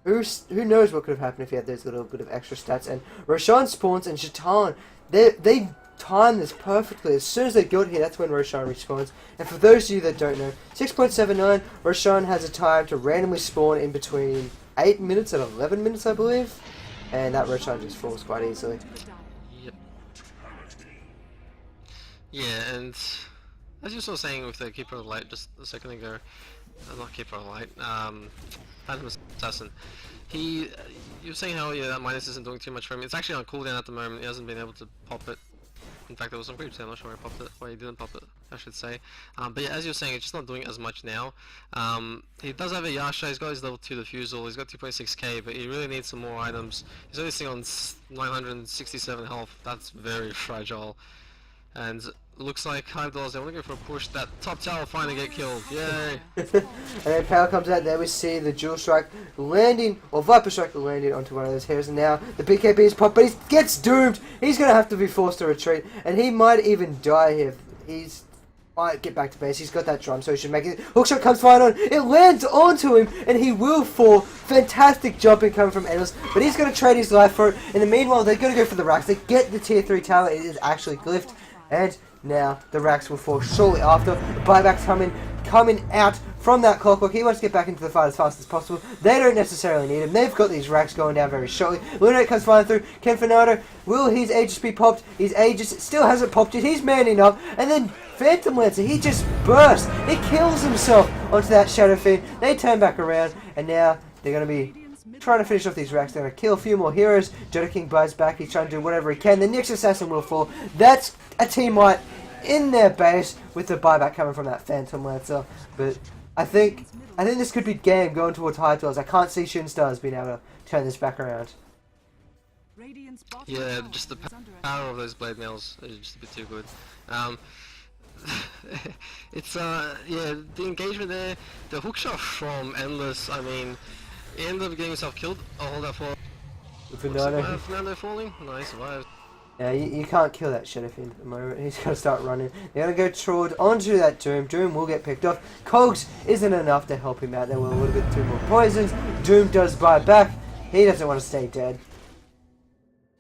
who knows what could have happened if he had those little bit of extra stats. And Roshan spawns, and Shatan, they time this perfectly. As soon as they got here, that's when Roshan respawns. And for those of you that don't know, 6.79, Roshan has a time to randomly spawn in between 8 minutes and 11 minutes, I believe. And that Roshan just falls quite easily. Yep. Yeah, and as you were saying with the Keeper of Light just a second ago, not Keeper of Light, Phantom Assassin, you were saying how that minus isn't doing too much for him. It's actually on cooldown at the moment. He hasn't been able to pop it. In fact, there was some creeps there. I'm not sure where he popped it, why he didn't pop it, I should say. But yeah, as you were saying, it's just not doing as much now. He does have a Yasha. He's got his level 2 Diffusal. He's got 2.6k, but he really needs some more items. He's only sitting on 967 health. That's very fragile. And looks like Hive, they want to go for a push. That top tower finally get killed. Yay! And then power comes out. There we see the Jewel Strike landing, or Viper Strike landing onto one of those heroes. And now the BKB is popped, but he gets doomed. He's going to have to be forced to retreat. And he might even die here. He's might get back to base. He's got that drum, so he should make it. Hookshot comes fine on. It lands onto him, and he will fall. Fantastic jumping coming from Endless, but he's going to trade his life for it. In the meanwhile, they're going to go for the racks. They get the tier 3 tower. It is actually glyphed. And now the racks will fall shortly after. The buybacks coming out from that clockwork. He wants to get back into the fight as fast as possible. They don't necessarily need him. They've got these racks going down very shortly. Lunate comes flying through. Kenfinato, will his Aegis be popped? His Aegis still hasn't popped yet. He's manning up. And then Phantom Lancer, he just bursts. He kills himself onto that Shadow Fiend. They turn back around, and now they're going to be trying to finish off these racks. They're going to kill a few more heroes. Dota King buys back. He's trying to do whatever he can. The next assassin will fall. That's a team wipe in their base with the buyback coming from that Phantom Lancer. But I think this could be game going towards Hive Dwellers. I can't see Shooting Stars being able to turn this back around. Yeah, just the power of those blade mails is just a bit too good. It's yeah, the engagement there, the hookshot from Endless. I mean, he ended up getting himself killed. Oh, hold that for Fernando falling. Nice, survived. Yeah, you can't kill that Shadow Fiend at the moment. He's got to start running. They're going to go toward onto that Doom. Doom will get picked off. Cogs isn't enough to help him out. There were a little bit too more poisons. Doom does buy back. He doesn't want to stay dead.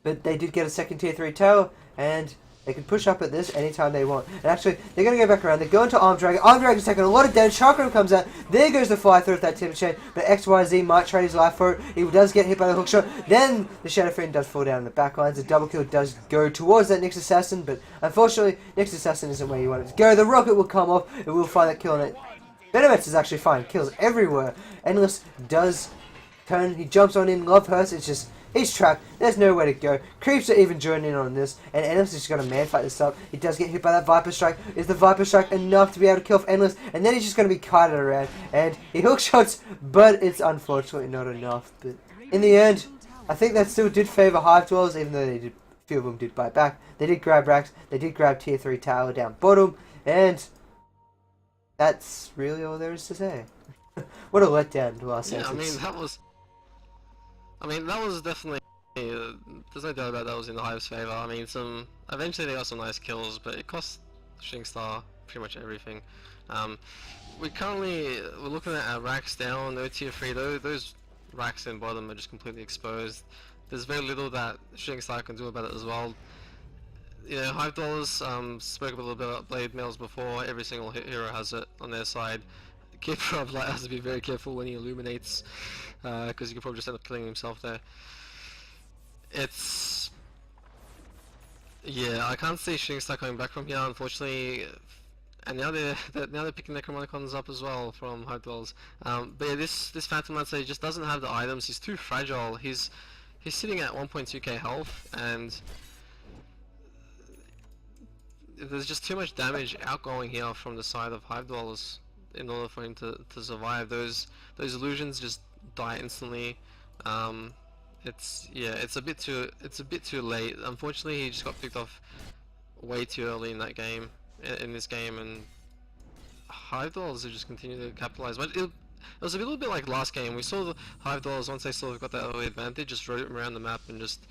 But they did get a second tier 3 tower, and they can push up at this anytime they want. And actually, they're going to go back around. They're going to Arm Dragon. Arm Dragon's taking a lot of damage. Chakram comes out. There goes the fly through with that timber chain. But XYZ might trade his life for it. He does get hit by the hookshot. Then the Shadow Fiend does fall down in the backlines. The double kill does go towards that Nyx Assassin. But unfortunately, Nyx Assassin isn't where you want it to go. The rocket will come off. It will find that kill on it. Venomex is actually fine. Kills everywhere. Endless does turn. He jumps on in. Love Hurts. It's just... he's trapped. There's nowhere to go. Creeps are even joining in on this. And Endless is just going to man-fight this up. He does get hit by that Viper Strike. Is the Viper Strike enough to be able to kill off Endless? And then he's just going to be kited around. And he hookshots, but it's unfortunately not enough. But in the end, I think that still did favour Hive Dwellers, even though a few of them did bite back. They did grab racks. They did grab tier 3 tower down bottom. And that's really all there is to say. What a letdown to our senses. Yeah, I mean, that was definitely, there's no doubt about that was in the Hive's favour. I mean, eventually they got some nice kills, but it cost Shooting Star pretty much everything. We're looking at our racks down, no tier 3, those racks in bottom are just completely exposed. There's very little that Shooting Star can do about it as well. You know, Hive Dwellers, spoke a little bit about blade mails before. Every single hero has it on their side. Keeper of Light has to be very careful when he illuminates, because he could probably just end up killing himself there. Yeah, I can't see Shooting Star coming back from here, unfortunately. and now they're picking Necromonicons up as well from Hive Dwellers. But yeah, this Phantom Lancer just doesn't have the items. He's too fragile. He's sitting at 1.2k health, and there's just too much damage outgoing here from the side of Hive Dwellers in order for him to survive. Those illusions just die instantly. It's a bit too late. Unfortunately, he just got picked off way too early in that game, in this game, and Hive Dwellers have just continued to capitalize. But it was a little bit like last game. We saw the Hive Dwellers, once they sort of got that early advantage, just rotate around the map and just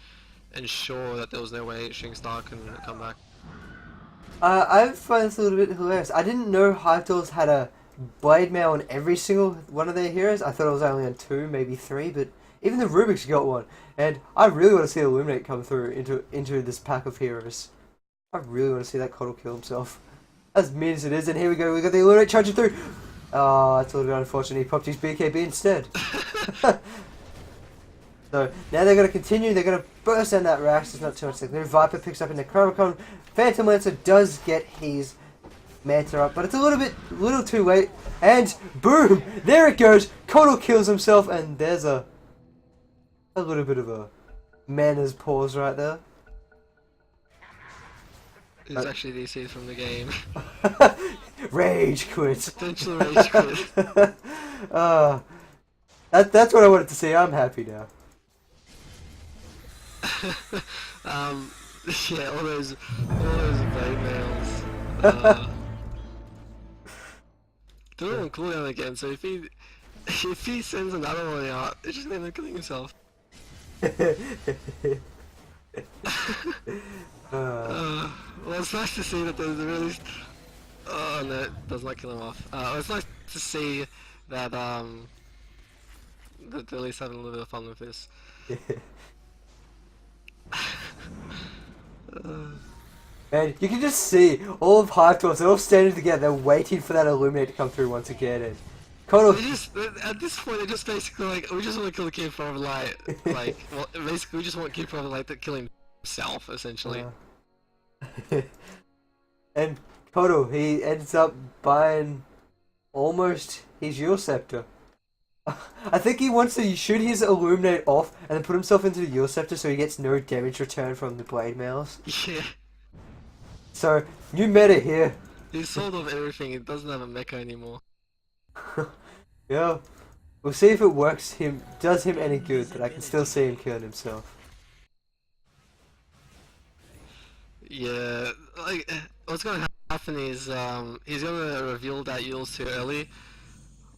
ensure that there was no way Shooting Star can come back. I find this a little bit hilarious. I didn't know Hive Dwellers had a blade mail on every single one of their heroes. I thought it was only on 2, maybe 3, but even the Rubik's got one. And I really want to see Illuminate come through into this pack of heroes. I really want to see that Coddle kill himself. As mean as it is, and here we go, we got the Illuminate charging through! Oh, that's a little bit unfortunate, he popped his BKB instead. So, now they're going to continue, they're going to burst down that Rax, there's not too much. The Viper picks up in the Necronomicon, Phantom Lancer does get his Manta up, but it's a little too late, and boom! There it goes! Coddle kills himself, and there's a little bit of a manners pause right there. It's actually DC'd from the game. Rage quit. Potential rage quit. That's what I wanted to see. I'm happy now. Yeah, all those blade mails. They're on cooldown again, so if he sends another one out, it's just gonna end up killing himself. Well, it's nice to see that there's a really... Oh no, it does not kill him off. It's nice to see that that they're at least having a little bit of fun with this. And you can just see all of Hive Dwellers, they're all standing together waiting for that Illuminate to come through once again. And Coddle... At this point, they're just basically like, we just want to kill the Keeper of Light. Like, well, basically we just want Keeper of Light to kill himself, essentially. And Coddle, he ends up buying almost his Yule Scepter. I think he wants to shoot his Illuminate off and then put himself into the Yule Scepter so he gets no damage return from the blade mails. Yeah. So, new meta here. He's sold off everything, he doesn't have a mecha anymore. Yeah. We'll see if it does him any good, but I can still see him killing himself. Yeah, like, what's going to happen is, he's going to reveal that Yule's too early.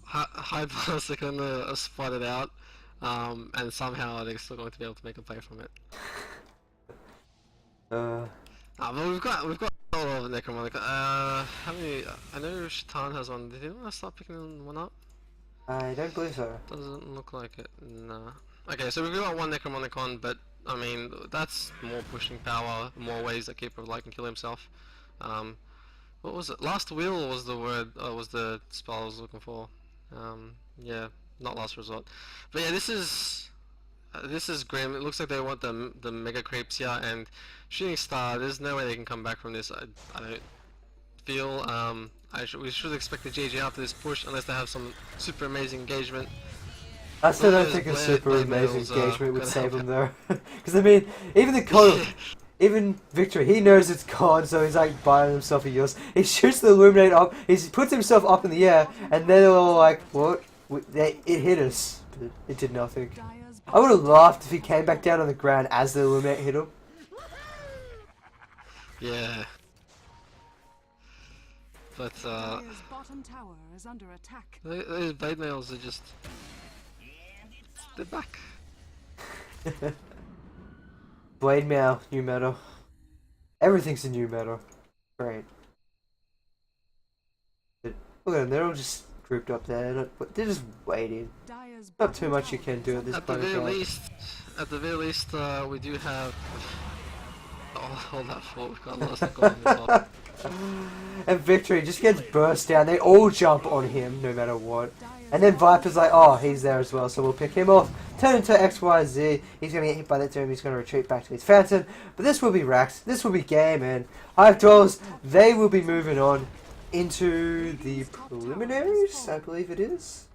Hive Dwellers are going to spot it out, and somehow they're still going to be able to make a play from it. But we've got a lot of Necromonicon. How many? I know Shaitan has one. Did anyone start picking one up? I don't believe so. Doesn't look like it. Nah. Okay, so we've got one Necromonicon, but I mean that's more pushing power, more ways that Keeper of Light can kill himself. What was it? Last Will was the word. Was the spell I was looking for. Yeah, not Last Resort. But yeah, this is grim. It looks like they want the Mega Creeps here, and Shooting Star, there's no way they can come back from this. I don't feel. We should expect the GG after this push, unless they have some super amazing engagement. I still don't think a super amazing engagement would save him though. Because I mean, even the Coddle, even Victory, he knows it's gone, so he's like buying himself a Yule. He shoots the Illuminate up, he puts himself up in the air, and then they're all like, what? It hit us, but it did nothing. I would have laughed if he came back down on the ground as the Illuminate hit him. Yeah. But bottom tower is under attack. Those blade mails are just... They're back. Blade mail, new meta. Everything's a new meta. Great. But look at them, they're all just grouped up there. They're just waiting. Not too much you can do at this point. At the very least, we do have... all that for. We've got lots of gold as well. And Victory just gets burst down. They all jump on him, no matter what. And then Viper's like, oh, he's there as well, so we'll pick him off. Turn into XYZ. He's going to get hit by that doom. He's going to retreat back to his fountain. But this will be Rax. This will be game, and Hive Dwellers, they will be moving on. into the preliminaries, I believe it is.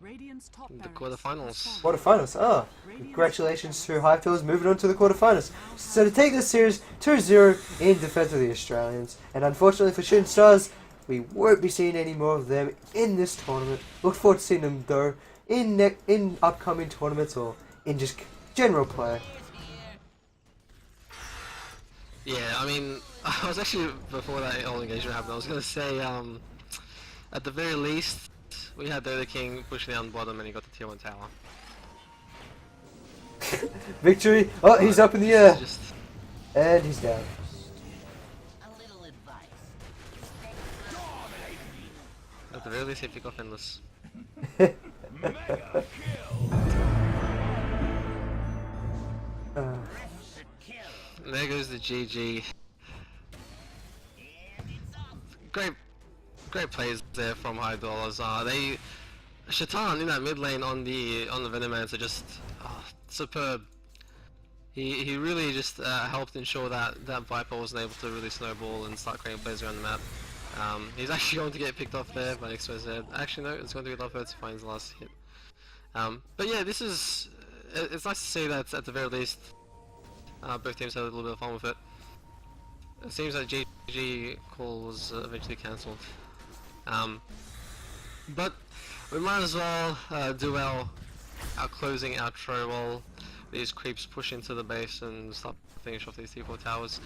Radiant's top The barracks quarterfinals. Quarterfinals. Oh, congratulations to Hive moving on to the quarterfinals. So to take this series 2-0 in defense of the Australians. And unfortunately for Shooting Stars, we won't be seeing any more of them in this tournament. Look forward to seeing them though in upcoming tournaments or in just general play. Yeah, I mean, I was actually, before that whole engagement happened, I was going to say, at the very least, we had Dota King pushing down bottom and he got the tier 1 tower. Victory! Oh, he's up in the air! Just, And he's down. at the very least, he pick off Endless. There goes the GG. Great plays there from Hive. They Shaitan in that mid lane on the Venomans are just superb. He really just helped ensure that Viper wasn't able to really snowball and start creating plays around the map. He's actually going to get picked off there by XYZ. Actually no, it's going to be Lovebird to find his last hit. But yeah, it's nice to see that at the very least both teams had a little bit of fun with it. It seems that GG call was eventually cancelled. But we might as well do our closing outro while these creeps push into the base and start finish off these T4 towers.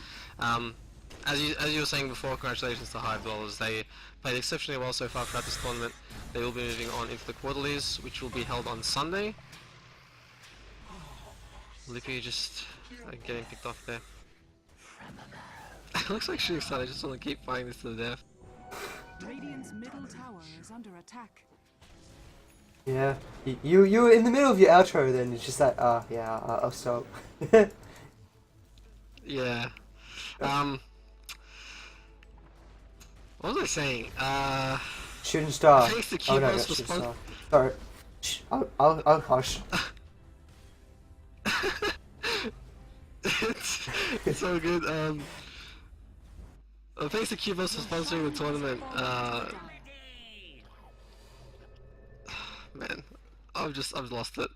As you were saying before, congratulations to Hive Dwellers. They played exceptionally well so far throughout this tournament. They will be moving on into the quarterlies, which will be held on Sunday. Lippy just getting picked off there. Looks like she's excited. I just want to keep fighting this to the death. Radiant's middle tower is under attack. Yeah, you were in the middle of your outro then, it's just like, yeah, I'll stop. Yeah. What was I saying? Shooting Star. Thanks to Oh no, Keyboard's not Shooting response. Star. Sorry. Shh, I'll hush. It's so good. Thanks to Cubos for sponsoring the tournament. Man, I've lost it.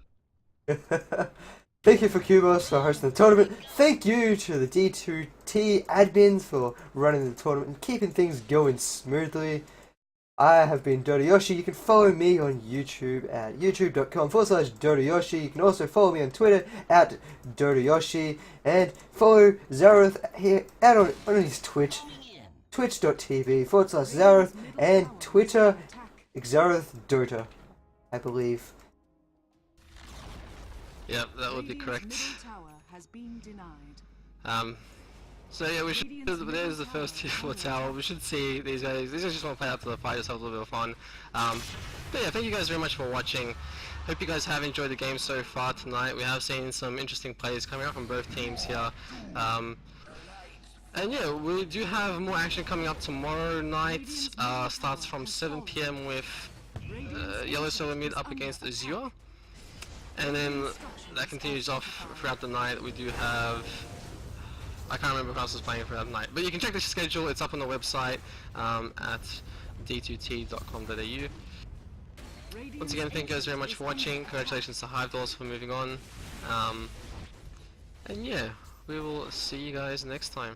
Thank you for Cubos for hosting the tournament. Thank you to the D2T admins for running the tournament and keeping things going smoothly. I have been Dota Yoshi. You can follow me on YouTube at youtube.com/Dota Yoshi. You can also follow me on Twitter at Dota Yoshi. And follow Zareth here out on his Twitch, twitch.tv/Zareth, and Twitter, Zareth Dota, I believe. Yep, that would be correct. Radiant's middle tower has been denied. So yeah, there's the first T4 tower. We should see these guys. These guys just want to play out to the fight, just have a little bit of fun. But yeah, thank you guys very much for watching. Hope you guys have enjoyed the game so far tonight. We have seen some interesting plays coming up from both teams here. And yeah, we do have more action coming up tomorrow night. Starts from 7 PM with Yellow Solo Mid up against Azure. And then that continues off throughout the night. We do have... I can't remember who else is playing throughout the night. But you can check the schedule, it's up on the website at d2t.com.au. Once again, thank you guys very much for watching. Congratulations to Hive Dolls for moving on. And yeah, we will see you guys next time.